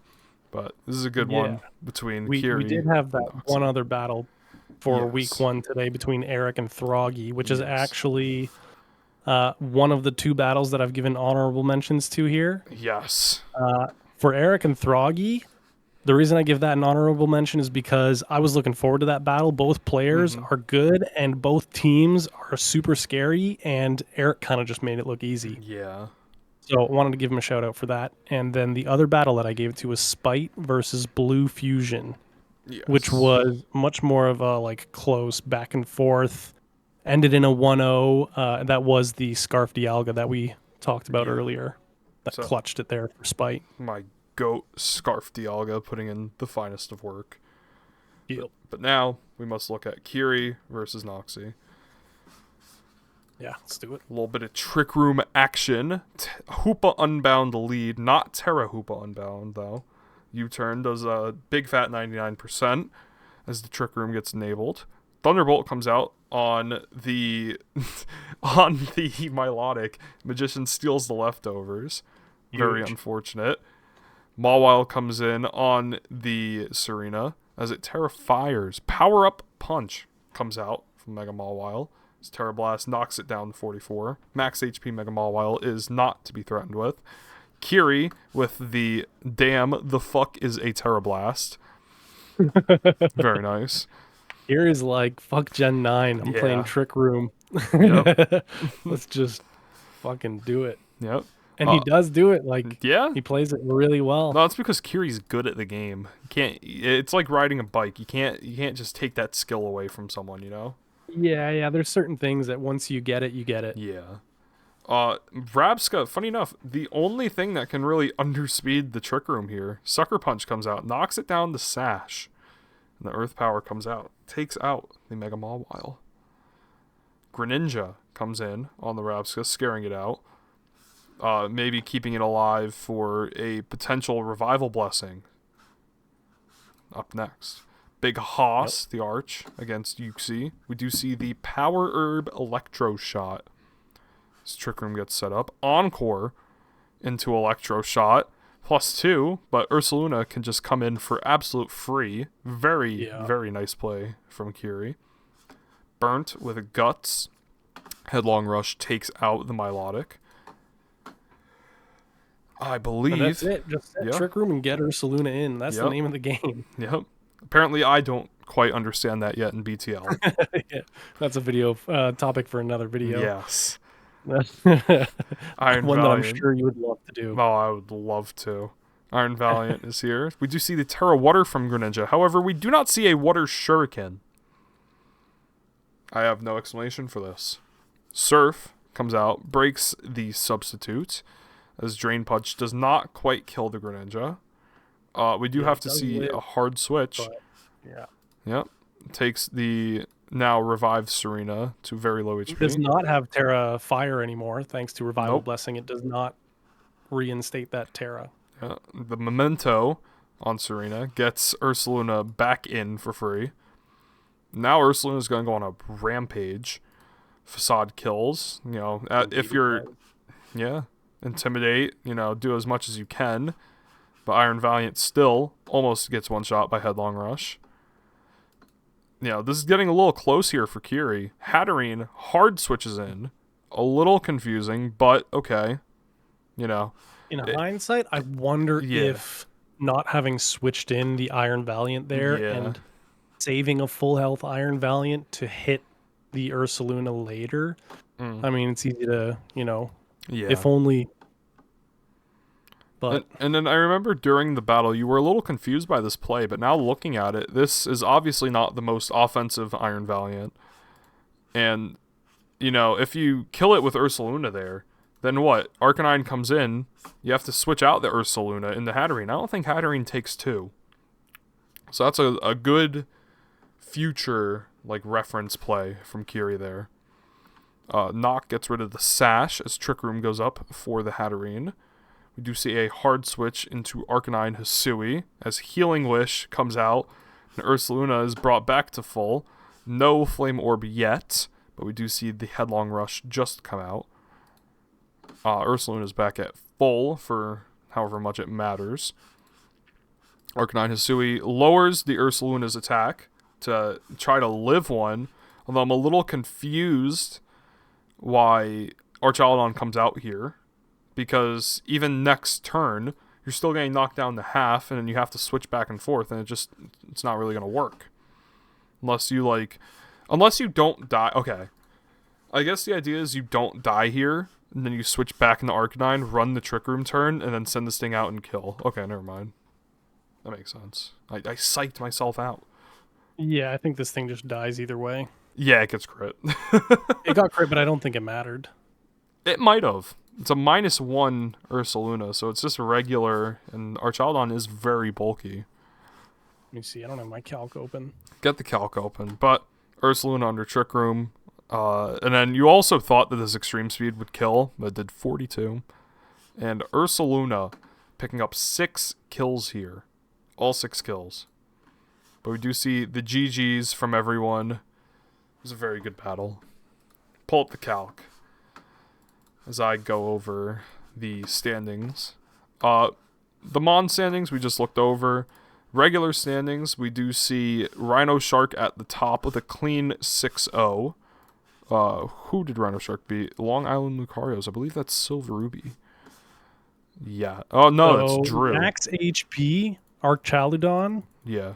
but this is a good one between Kiri. We did have that one other battle for week one today between Eric and Throggy, which is actually one of the two battles that I've given honorable mentions to here. Yes. For Eric and Throggy, the reason I give that an honorable mention is because I was looking forward to that battle. Both players are good, and both teams are super scary, and Eric kind of just made it look easy. Yeah. So I wanted to give him a shout out for that. And then the other battle that I gave it to was Spite versus Blue Fusion, which was much more of a close back and forth. Ended in a 1-0. That was the Scarf Dialga that we talked about earlier. That clutched it there for Spite. My goat Scarf Dialga putting in the finest of work. Yep. But now we must look at Kiri versus Noxie. Yeah, let's do it. A little bit of Trick Room action. Hoopa Unbound the lead. Not Terra Hoopa Unbound, though. U-turn does a big fat 99% as the Trick Room gets enabled. Thunderbolt comes out. on the on the Milotic. Magician steals the leftovers. Very Huge. unfortunate. Mawile comes in on the Serena as it Terra fires. Power Up Punch comes out from Mega Mawile. As Terra Blast knocks it down to 44. Max HP Mega Mawile is not to be threatened with. Kiri with the damn the fuck is a Terra Blast. Very nice. Here is like, fuck Gen 9. I'm playing Trick Room. Yep. Let's just fucking do it. Yep. And he does do it. Like, yeah. he plays it really well. No, it's because Kiri's good at the game. You can't. It's like riding a bike. You can't just take that skill away from someone. You know. Yeah. There's certain things that once you get it, you get it. Yeah. Vrabska, funny enough, the only thing that can really underspeed the Trick Room here, Sucker Punch comes out, knocks it down to Sash. And the Earth Power comes out, takes out the Mega Mawile. Greninja comes in on the Vrabska, scaring it out. Maybe keeping it alive for a potential Revival Blessing. Up next. Big Hoss, the Arch, against Yuxi. We do see the Power Herb Electro Shot. This Trick Room gets set up. Encore into Electro Shot. +2, but Ursaluna can just come in for absolute free. Very, very nice play from Kiri. Burnt with Guts. Headlong Rush takes out the Milotic. I believe... And that's it. Just set Trick Room and get Ursaluna in. That's the name of the game. Yep. Apparently, I don't quite understand that yet in BTL. Yeah, that's a video topic for another video. Yes. Iron One Valiant. That I'm sure you would love to do. Oh, I would love to. Iron Valiant is here. We do see the Terra Water from Greninja. However, we do not see a Water Shuriken. I have no explanation for this. Surf comes out, breaks the substitute, as Drain Punch does not quite kill the Greninja. We do have to see a hard switch. But, Yep. Takes the now revived Serena to very low HP. It does not have Terra Fire anymore, thanks to Revival Blessing. It does not reinstate that Terra. Yeah. The Memento on Serena gets Ursaluna back in for free. Now Ursaluna is going to go on a rampage. Facade kills. You know, if you're... Yeah. Intimidate. You know, do as much as you can. But Iron Valiant still almost gets one shot by Headlong Rush. You know, this is getting a little close here for Kiri. Hatterene hard switches in. A little confusing, but okay. You know. In hindsight, I wonder if not having switched in the Iron Valiant there and saving a full health Iron Valiant to hit the Ursaluna later. I mean, it's easy to, you know, if only... But and then I remember during the battle, you were a little confused by this play, but now looking at it, this is obviously not the most offensive Iron Valiant. And, you know, if you kill it with Ursaluna there, then what? Arcanine comes in, you have to switch out the Ursaluna in the Hatterene. I don't think Hatterene takes 2. So that's a good future, like, reference play from Kiri there. Nock gets rid of the Sash as Trick Room goes up for the Hatterene. We do see a hard switch into Arcanine Hisui as Healing Wish comes out and Ursaluna is brought back to full. No Flame Orb yet, but we do see the Headlong Rush just come out. Ursaluna is back at full for however much it matters. Arcanine Hisui lowers the Ursaluna's attack to try to live one, although I'm a little confused why Archaludon comes out here. Because even next turn, you're still getting knocked down to half, and then you have to switch back and forth, and it's not really going to work. Unless you don't die. Okay. I guess the idea is you don't die here, and then you switch back into Arcanine, run the Trick Room turn, and then send this thing out and kill. Okay, never mind. That makes sense. I psyched myself out. Yeah, I think this thing just dies either way. Yeah, it gets crit. It got crit, but I don't think it mattered. It might have. It's a -1 Ursaluna, so it's just regular, and Archaludon is very bulky. Let me see, I don't have my calc open. Get the calc open, but Ursaluna under Trick Room, and then you also thought that this Extreme Speed would kill, but it did 42. And Ursaluna picking up 6 kills here. All 6 kills. But we do see the GGs from everyone. was a very good battle. Pull up the calc as I go over the standings. The Mon standings we just looked over. Regular standings, we do see Rhino Shark at the top with a clean 6-0. Who did Rhino Shark beat? Long Island Lucarios. I believe that's Silver Ruby. Yeah. Oh, no, So it's Drew. Max HP, Archaludon, Yeah.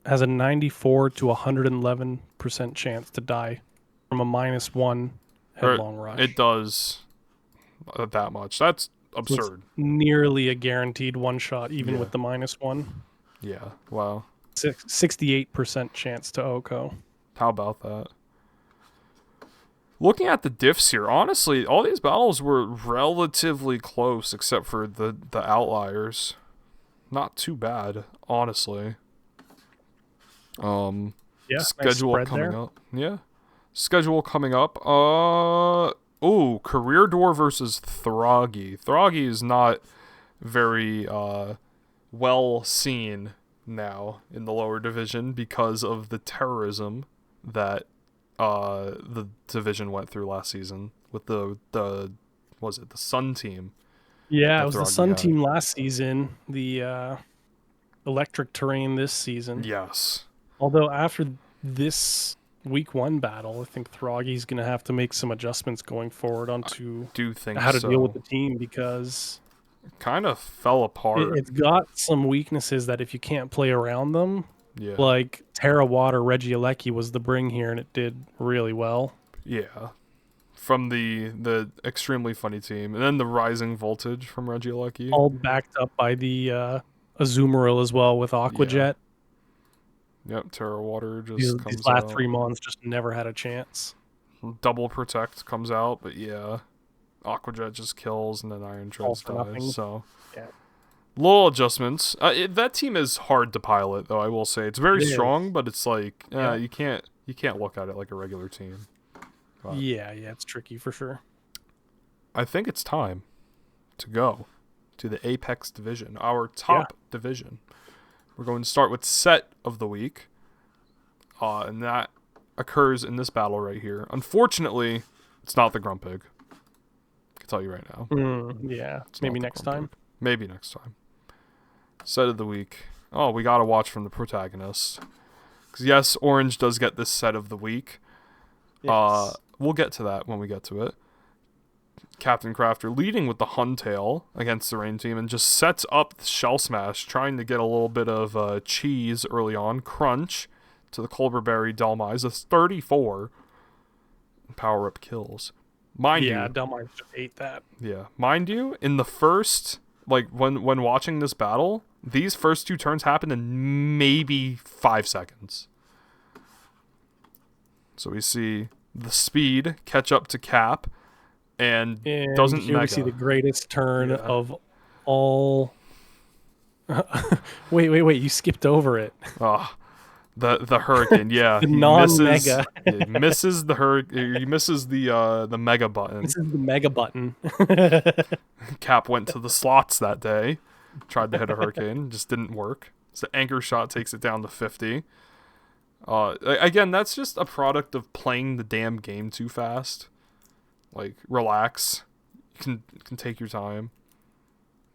has a 94 to 111% chance to die from a -1 headlong rush. It does that much. That's absurd. So it's nearly a guaranteed one-shot, even with the -1. Yeah. Wow. 68% chance to OHKO. How about that? Looking at the diffs here, honestly, all these battles were relatively close except for the outliers. Not too bad, honestly. Schedule nice coming there. up. Yeah. Schedule coming up. Career Door versus Throggy. Throggy is not very well seen now in the lower division because of the terrorism that the division went through last season with the Sun team. Yeah, it was the Sun team last season, the electric terrain this season. Yes. Although after this week 1 battle, I think Throggy's going to have to make some adjustments going forward onto how to deal with the team, because it kind of fell apart. It's got some weaknesses that if you can't play around them, like Terra Water Regieleki was the bring here, and it did really well. Yeah. From the extremely funny team, and then the Rising Voltage from Regieleki. All backed up by the Azumarill as well with Aquajet. Yep, Terra Water just comes out. These last 3 months just never had a chance. Double Protect comes out, but Aquajet just kills, and then Iron Treads dies. So, little adjustments. That team is hard to pilot, though. I will say it's very strong, but it's like you can't look at it like a regular team. But yeah, it's tricky for sure. I think it's time to go to the Apex division, our top division. We're going to start with Set of the Week, and that occurs in this battle right here. Unfortunately, it's not the Grumpig. I can tell you right now. Maybe next time. Maybe next time. Set of the Week. Oh, we got to watch from the protagonist. Because yes, Orange does get this Set of the Week. Yes. We'll get to that when we get to it. Captain Crafter leading with the Huntail against the Rain team and just sets up the Shell Smash, trying to get a little bit of cheese early on. Crunch to the Colberberry Delmise, a 34. Power-up kills. Mind you... Yeah, Delmise just ate that. Yeah. Mind you, in the first... Like, when watching this battle, these first 2 turns happened in maybe 5 seconds. So we see the speed catch up to Cap... And doesn't here we see the greatest turn of all. Wait! You skipped over it. The Hurricane. Yeah, the non-mega. Misses the Hurricane. He misses the Mega button. This is the Mega button. Cap went to the slots that day. Tried to hit a Hurricane, just didn't work. So Anchor Shot takes it down to 50. Again, that's just a product of playing the damn game too fast. Like, relax. You can take your time.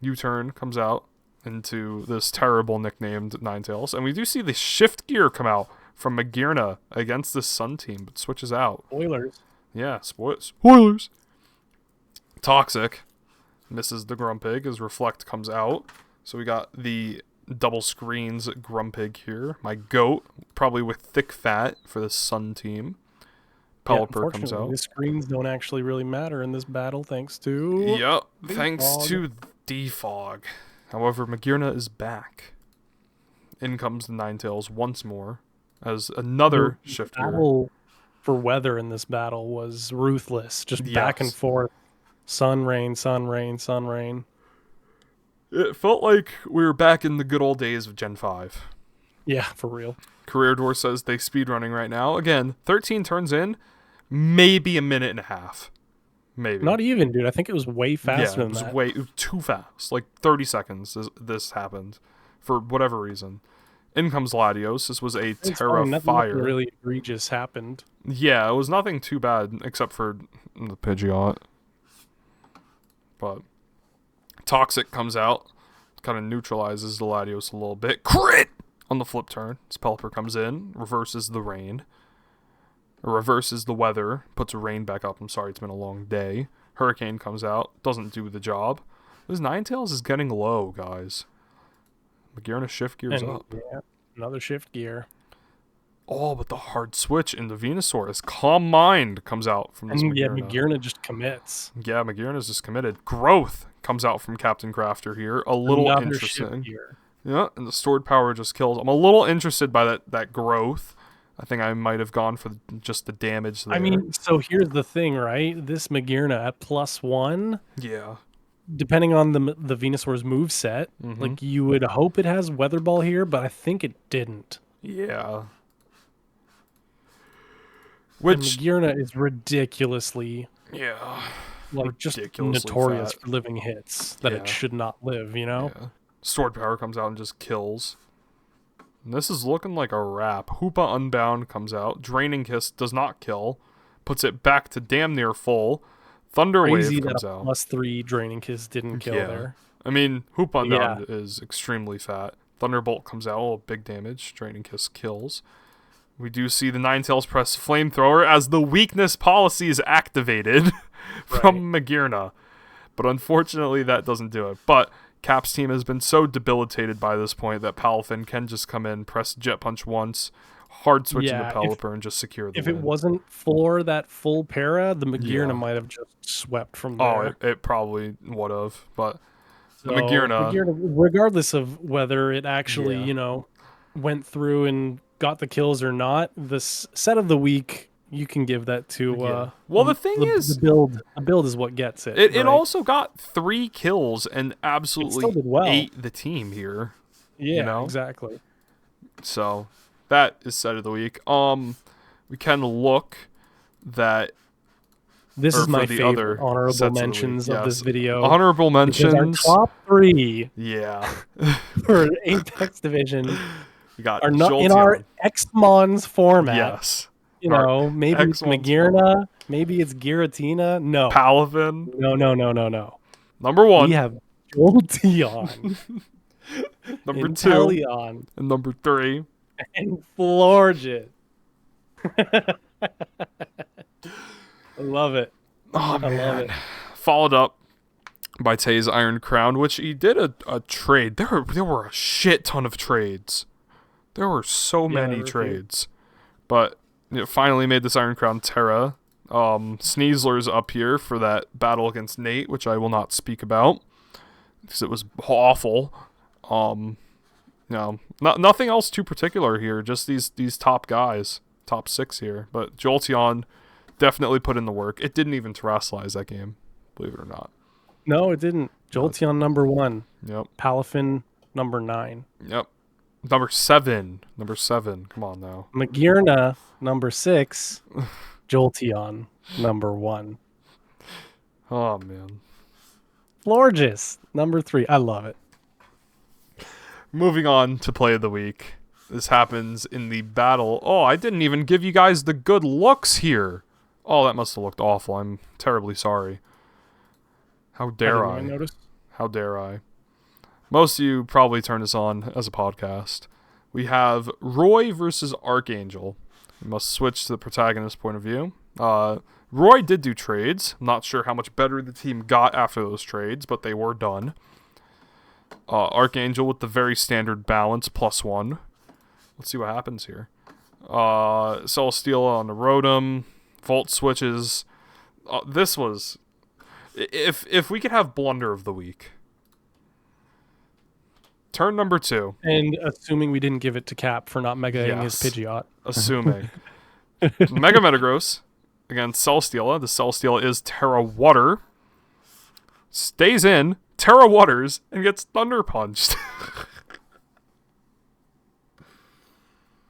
U-turn comes out into this terrible nicknamed Ninetales. And we do see the shift gear come out from Magirna against this Sun team, but switches out. Spoilers. Yeah, spoilers. Toxic misses the Grumpig as Reflect comes out. So we got the double screens Grumpig here. My goat, probably with thick fat for the Sun team. Pelipper comes out. The screens don't actually really matter in this battle, thanks to... Yep, thanks to Defog. However, Magirna is back. In comes the Ninetales once more as another shift gear. Battle for weather in this battle was ruthless. Just back and forth. Sun, rain, sun, rain, sun, rain. It felt like we were back in the good old days of Gen 5. Yeah, for real. Career Door says they speedrunning right now. Again, 13 turns in. Maybe a minute and a half. Maybe. Not even, dude. I think it was way faster than that. It was way too fast. Like 30 seconds this happened for whatever reason. In comes Latios. This was a It's Terra fine. Nothing Fire. really egregious happened. Yeah, it was nothing too bad except for the Pidgeot. But Toxic comes out, kind of neutralizes the Latios a little bit. Crit on the flip turn. This Pelipper comes in, reverses the rain. Or reverses the weather, puts rain back up. I'm sorry, it's been a long day. Hurricane comes out, doesn't do the job. This Ninetales is getting low, guys. Magearna shift gears up. Yeah, another shift gear. Oh, but the hard switch into Venusaur. Calm Mind comes out from this And yeah, Magearna. Magearna just commits. Yeah, Magearna's just committed. Growth comes out from Captain Crafter here. A little Another interesting. shift gear. Yeah, and the stored power just kills. I'm a little interested by that growth. I think I might have gone for just the damage there. I mean, so here's the thing, right? This Magearna at +1, yeah. depending on the Venusaur's moveset, like you would hope it has Weather Ball here, but I think it didn't. Yeah. And Magearna is ridiculously, like just notorious fat. for living hits that it should not live, you know? Yeah. Stored power comes out and just kills. And this is looking like a wrap. Hoopa Unbound comes out. Draining Kiss does not kill. Puts it back to damn near full. Thunder Crazy Wave comes that out. +3 Draining Kiss didn't kill there. I mean, Hoopa Unbound is extremely fat. Thunderbolt comes out. Oh, big damage. Draining Kiss kills. We do see the Ninetales press Flamethrower as the weakness policy is activated from Magearna. But unfortunately, that doesn't do it. But Cap's team has been so debilitated by this point that Palafin can just come in, press Jet Punch once, hard switch into Pelipper, and just secure the win. If it wasn't for that full para, the Magearna might have just swept from there. Oh, it probably would have. But so, the Magearna, regardless of whether it actually, you know, went through and got the kills or not, the set of the week, you can give that to well, the thing is, the build is what gets it. It also got 3 kills and absolutely well. ate the team here. Yeah, you know? Exactly. So that is set of the week. We can look that this is my favorite honorable mentions of this video. Honorable mentions. Our top 3 for Apex Division we got are not in our Xmons format. Yes. You know, maybe it's Magearna, maybe it's Giratina. No. Palafin. No. Number 1. We have Jolteon. Number 2. Inteleon. And number 3. And Florges. I love it. Oh, man. I love it. Followed up by Tay's Iron Crown, which he did a trade. There were a shit ton of trades. There were so many trades. But it finally made this Iron Crown Terra. Sneasler's up here for that battle against Nate, which I will not speak about because it was awful. No, nothing else too particular here. Just these top guys, top 6 here. But Jolteon definitely put in the work. It didn't even terrestrialize that game, believe it or not. No, it didn't. Jolteon number 1. Yep. Palafin number 9. Yep. Number 7. Come on now. Magearna number 6. Jolteon number 1. Oh man. Florges number 3. I love it. Moving on to play of the week. This happens in the battle. Oh, I didn't even give you guys the good looks here. Oh, that must have looked awful. I'm terribly sorry. How dare I? Notice. How dare I? Most of you probably turn this on as a podcast. We have Roy versus Archangel. We must switch to the protagonist point of view. Roy did do trades. I'm not sure how much better the team got after those trades, but they were done. Archangel with the very standard balance, +1. Let's see what happens here. Celesteela on the Rotom. Volt switches. This was... If we could have Blunder of the week. Turn number 2. And assuming we didn't give it to Cap for not megaing his Pidgeot. Assuming. Mega Metagross against Celesteela. The Celesteela is Terra Water. Stays in, Terra Waters, and gets Thunder Punched.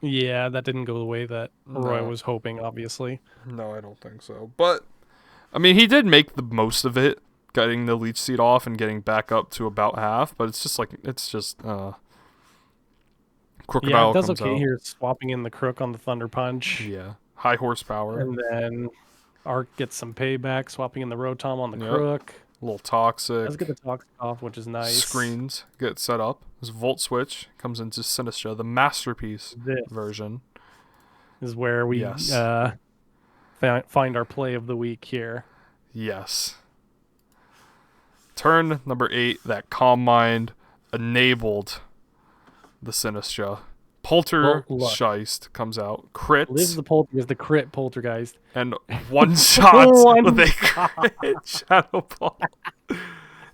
Yeah, that didn't go the way that Roy was hoping, obviously. No, I don't think so. But, I mean, he did make the most of it, getting the Leech Seed off and getting back up to about half, but it's just like, Yeah, it Crocodile does comes okay out. here, swapping in the Crook on the Thunder Punch. Yeah. High horsepower. And then Arc gets some payback, swapping in the Rotom on the Yep. Crook. A little toxic. Does get the Toxic off, which is nice. Screens get set up. This Volt Switch comes into Sinistra, the masterpiece This version. is where we Yes. find our play of the week here. Yes. Turn number 8, that Calm Mind enabled the Sinistra. Poltergeist comes out. Crit. Lives the Poltergeist, the crit Poltergeist. And one shot with a crit Shadow Ball.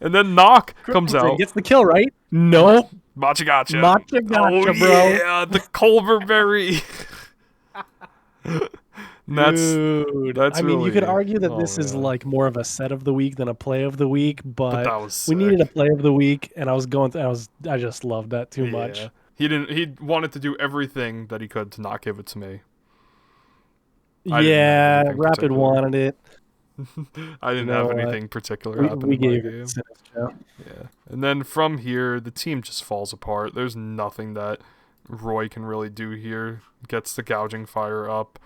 And then Knock comes out. Gets the kill, right? Nope. Matcha Gotcha. Matcha Gotcha, oh, bro. Yeah, the Culverberry. Dude, I mean, you could argue that this is man. like more of a set of the week than a play of the week, but that was we sick. needed a play of the week, and I just loved that too much. He wanted to do everything that he could to not give it to me. Yeah, Rapid wanted it. I didn't have anything particular happen in my game. Yeah. And then from here, the team just falls apart. There's nothing that Roy can really do here. Gets the Gouging Fire up.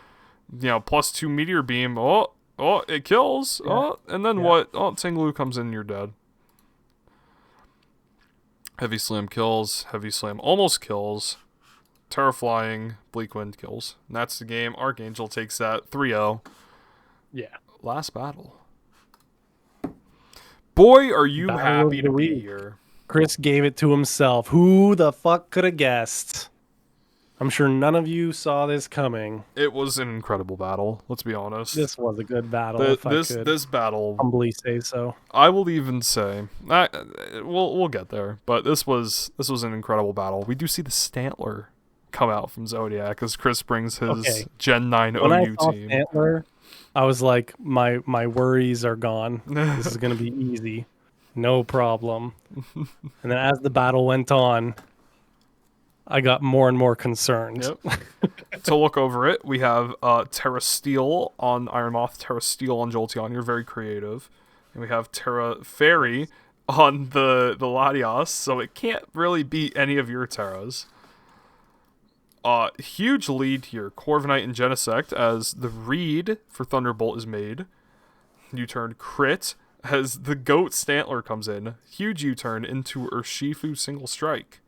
+2 Meteor Beam. Oh, it kills. Yeah. Oh, and then what? Oh, Tinglu comes in, you're dead. Heavy Slam kills. Heavy Slam almost kills. Terraflying, Bleak Wind kills. And that's the game. Archangel takes that 3-0. Yeah. Last battle. Boy, are you happy to be here. Chris gave it to himself. Who the fuck could have guessed? I'm sure none of you saw this coming. It was an incredible battle. Let's be honest. This was a good battle. This battle, humbly say so. I will even say, we'll get there. But this was an incredible battle. We do see the Stantler come out from Zodiac as Chris brings his Gen 9 when OU I saw team. Stantler, I was like, my worries are gone. This is gonna be easy, no problem. And then as the battle went on, I got more and more concerned. Yep. To look over it, we have Terra Steel on Iron Moth, Terra Steel on Jolteon. You're very creative. And we have Terra Fairy on the Latios, so it can't really beat any of your Terras. Huge lead here. Corviknight and Genesect as the read for Thunderbolt is made. U-turn crit as the Goat Stantler comes in. Huge U-turn into Urshifu single strike.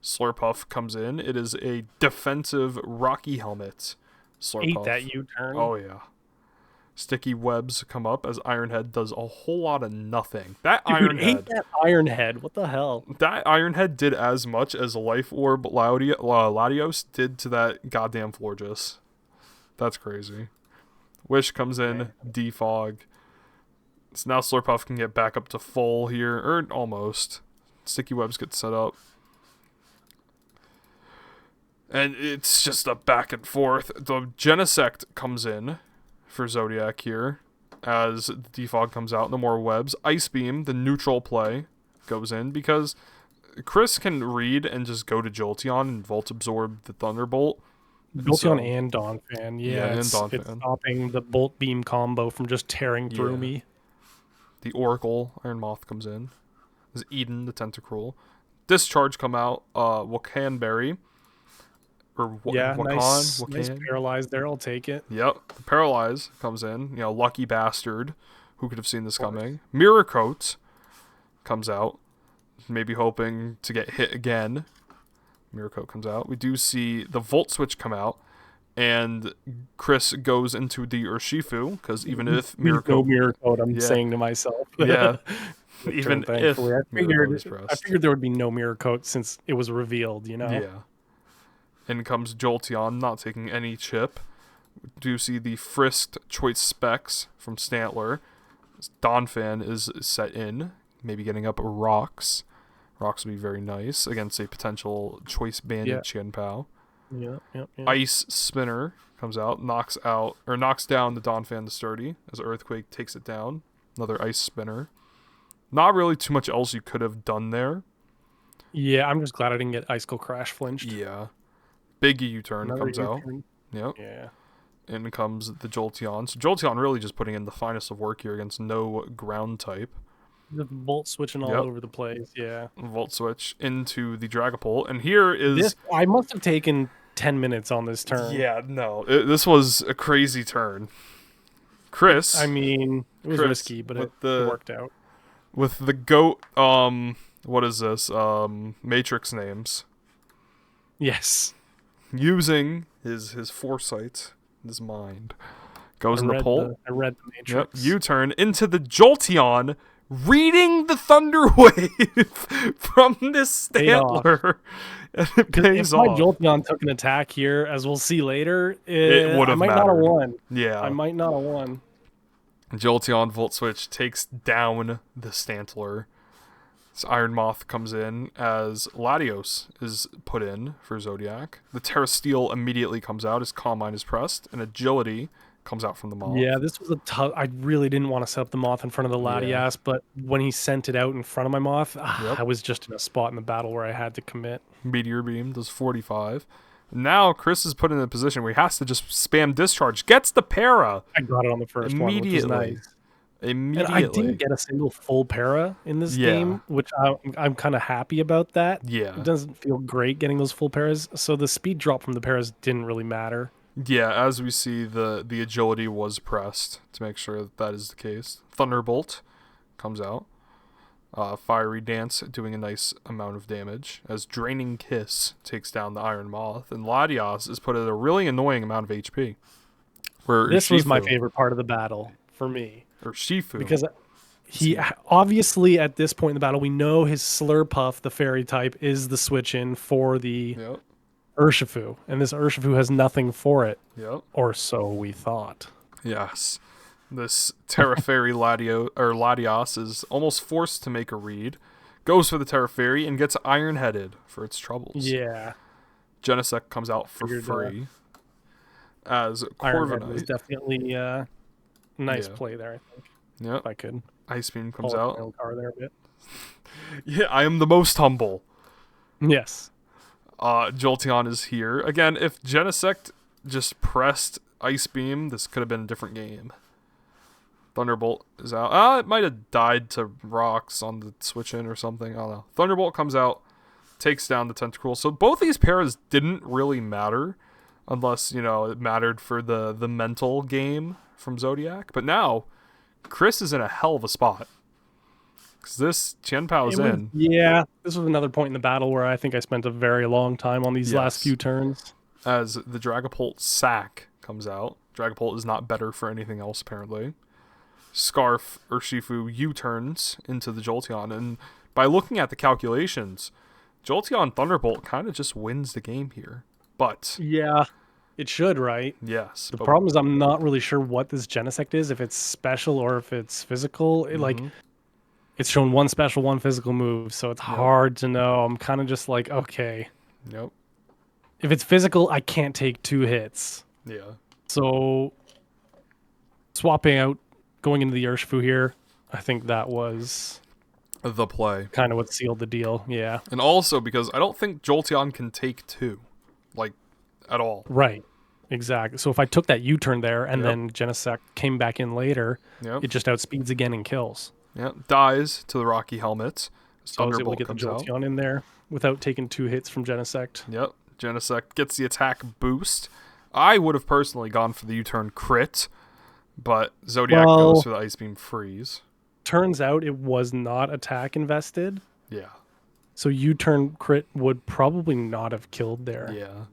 Slurpuff comes in. It is a defensive Rocky Helmet. Slurpuff. Ate that U-turn. Oh, yeah. Sticky Webs come up as Ironhead does a whole lot of nothing. That Ironhead. What the hell? That Ironhead did as much as Life Orb Latios did to that goddamn Florges. That's crazy. Wish comes in. Defog. So now Slurpuff can get back up to full here. Or almost. Sticky Webs get set up. And it's just a back and forth. The Genesect comes in for Zodiac here as the Defog comes out. No more webs. Ice Beam, the neutral play, goes in because Chris can read and just go to Jolteon and Volt Absorb the Thunderbolt. Jolteon and Donphan. It's stopping the Bolt Beam combo from just tearing through me. The Oracle, Iron Moth comes in. There's Eden, the Tentacruel. Discharge come out. Wakanberry. Nice paralyze there. I'll take it. Yep. Paralyze comes in. Lucky bastard. Who could have seen this coming? Mirror Coat comes out. Maybe hoping to get hit again. Mirror Coat comes out. We do see the Volt Switch come out. And Chris goes into the Urshifu. Because even if Mirror Coat... I'm saying to myself. Yeah. Even if... I figured there would be no Mirror Coat since it was revealed, Yeah. In comes Jolteon, not taking any chip. We do see the frisked Choice Specs from Stantler. Donphan is set in, maybe getting up Rocks. Rocks would be very nice against a potential Choice Banded Chien-Pao. Yeah. Ice Spinner comes out, knocks down the Donphan the Sturdy as Earthquake takes it down. Another Ice Spinner. Not really too much else you could have done there. Yeah, I'm just glad I didn't get Icicle Crash flinched. Yeah. Big U-turn comes out. Yep. Yeah. In comes the Jolteon. So Jolteon really just putting in the finest of work here against no ground type. The bolt switching all Yep. over the place. Yeah. Volt switch into the Dragapult, and here This is I must have taken 10 minutes on this turn. yeah, no, this was a crazy turn. Chris, I mean, it was risky, but it worked out. With the goat. What is this? Matrix names. Yes. Using his foresight, his mind, goes in the pole. I read the Matrix. Yep. U-turn into the Jolteon, reading the Thunder Wave from this Stantler. And it pays off. If my Jolteon took an attack here, as we'll see later, it would have I might not have won. Yeah. I might not have won. Jolteon Volt Switch takes down the Stantler. This Iron Moth comes in as Latios is put in for Zodiac. The Terra Steel immediately comes out as Calm Mind is pressed, and Agility comes out from the Moth. Yeah, this was a tough. I really didn't want to set up the Moth in front of the Latias, but when he sent it out in front of my Moth, I was just in a spot in the battle where I had to commit. Meteor Beam does 45. Now Chris is put in a position where he has to just spam Discharge. Gets the para. I got it on the first one, which is nice. Immediately. And I didn't get a single full para in this game, which I'm kind of happy about that. Yeah. It doesn't feel great getting those full paras, so the speed drop from the paras didn't really matter. Yeah, as we see, the agility was pressed to make sure that is the case. Thunderbolt comes out. Fiery Dance doing a nice amount of damage as Draining Kiss takes down the Iron Moth, and Latias is put at a really annoying amount of HP. This was my favorite part of the battle for me. Or Shifu. Because he obviously at this point in the battle, we know his Slurpuff, the fairy type, is the switch in for the Urshifu. And this Urshifu has nothing for it. Yep. Or so we thought. Yes. This Terra Fairy Latias is almost forced to make a read. Goes for the Terra Fairy and gets Iron-Headed for its troubles. Yeah. Genesect comes out for free. As Iron-Headed was definitely nice play there, I think. Yep. If I could. Ice Beam comes out. My own car there a bit. Yeah, I am the most humble. Yes. Jolteon is here. Again, if Genesect just pressed Ice Beam, this could have been a different game. Thunderbolt is out. It might have died to rocks on the switch in or something. I don't know. Thunderbolt comes out, takes down the Tentacruel. So both these paras didn't really matter unless, it mattered for the mental game from Zodiac. But now, Chris is in a hell of a spot. Because this Qianpao's in. Yeah, this was another point in the battle where I think I spent a very long time on these last few turns. As the Dragapult sack comes out. Dragapult is not better for anything else, apparently. Scarf Urshifu U-turns into the Jolteon. And by looking at the calculations, Jolteon Thunderbolt kind of just wins the game here. But yeah, it should, right? Yes. The problem is I'm not really sure what this Genesect is, if it's special or if it's physical. It's shown one special, one physical move, so it's hard to know. I'm kind of just like, okay. Yep. If it's physical, I can't take 2 hits. Yeah. So swapping out, going into the Urshifu here, I think that was the play. Kind of what sealed the deal, yeah. And also because I don't think Jolteon can take 2, at all. Right, exactly. So if I took that U-turn there and then Genesect came back in later, it just outspeeds again and kills. Yep, dies to the Rocky Helmet. So I was able to get the Jolteon in there without taking 2 hits from Genesect. Yep, Genesect gets the attack boost. I would have personally gone for the U-turn crit, but Zodiac goes for the Ice Beam freeze. Turns out it was not attack invested. Yeah. So U-turn crit would probably not have killed there. Yeah.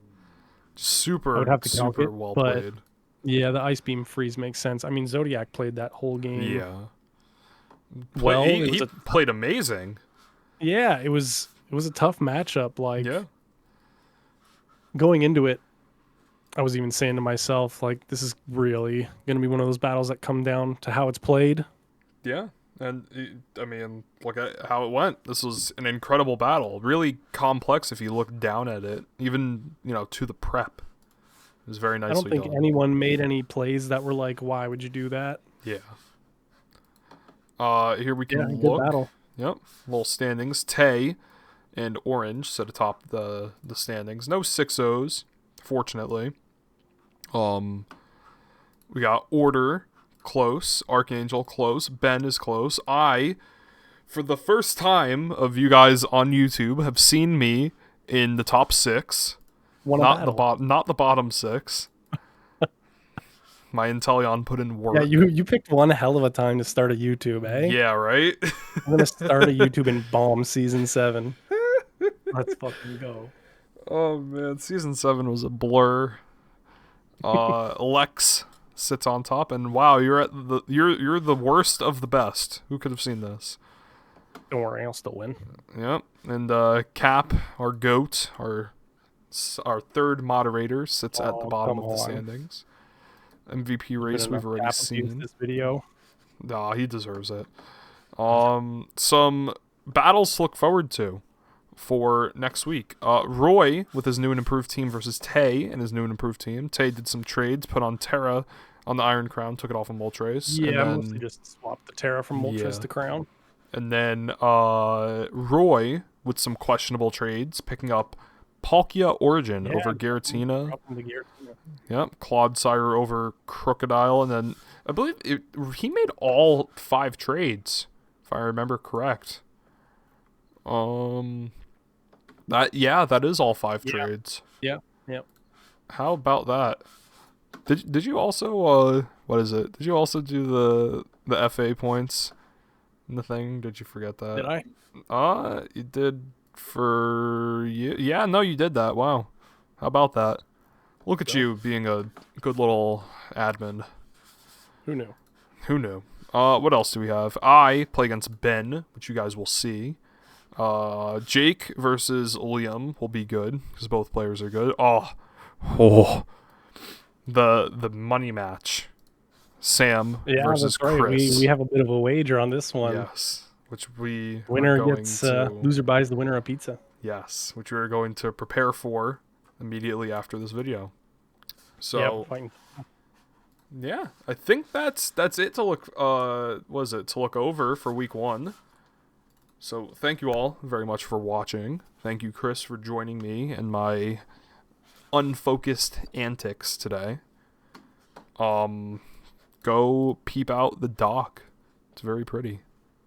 Super well played. Yeah, the Ice Beam freeze makes sense. I mean, Zodiac played that whole game. Yeah. Well, he played amazing. Yeah, it was a tough matchup. Going into it, I was even saying to myself, this is really going to be one of those battles that come down to how it's played. Yeah, and I mean, look at how it went. This was an incredible battle. Really complex if you look down at it, even, to the prep. It was very nicely done. I don't think anyone made any plays that were like, why would you do that? Yeah. Here we can look. Good battle. Yep, little standings. Tay and Orange sit atop the standings. No 6-0s, fortunately. We got Order close, Archangel close, Ben is close. I for the first time of you guys on YouTube have seen me in the top 6. Not the bottom 6. My Inteleon put in work. Yeah, you picked one hell of a time to start a YouTube, eh? Yeah, right? I'm gonna start a YouTube and bomb season 7. Let's fucking go. Oh man, season 7 was a blur. Lex sits on top, and wow, you're the worst of the best. Who could have seen this? Don't worry, I'll still win. Yep. And Cap, our goat, our third moderator, sits at the bottom of the standings. MVP race we've already seen. This video. Nah, he deserves it. Some battles to look forward to for next week. Roy with his new and improved team versus Tay and his new and improved team. Tay did some trades, put on Terra on the Iron Crown, took it off of Moltres. Yeah, mostly just swapped the Terra from Moltres to Crown. And then Roy with some questionable trades, picking up Palkia Origin over Giratina. Yep, Clodsire over Crocodile, and then I believe he made all 5 trades, if I remember correct. That is all 5 trades. Yeah. How about that? Did you also what is it? Did you also do the FA points in the thing? Did you forget that? Did I? You did for you. Yeah, no, you did that. Wow. How about that? Look at you being a good little admin. Who knew? What else do we have? I play against Ben, which you guys will see. Jake versus Liam will be good because both players are good. Oh, the money match. Sam versus Chris. We have a bit of a wager on this one. Yes, which winner gets loser buys the winner a pizza. Yes, which we are going to prepare for immediately after this video. So yeah, I think that's it to look to look over for week 1. So thank you all very much for watching. Thank you, Chris, for joining me and my unfocused antics today. Go peep out the dock. It's very pretty.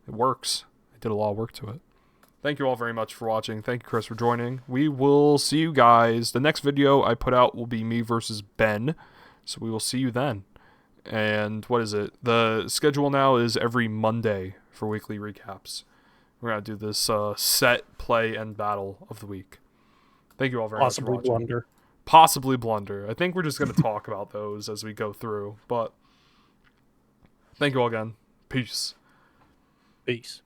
It works. I did a lot of work to it. Thank you all very much for watching. Thank you, Chris, for joining. We will see you guys. The next video I put out will be me versus Ben. So we will see you then. And what is it? The schedule now is every Monday for weekly recaps. We're going to do this set, play, and battle of the week. Thank you all very much for watching. Blunder. Possibly Blunder. I think we're just going to talk about those as we go through. But thank you all again. Peace. Peace.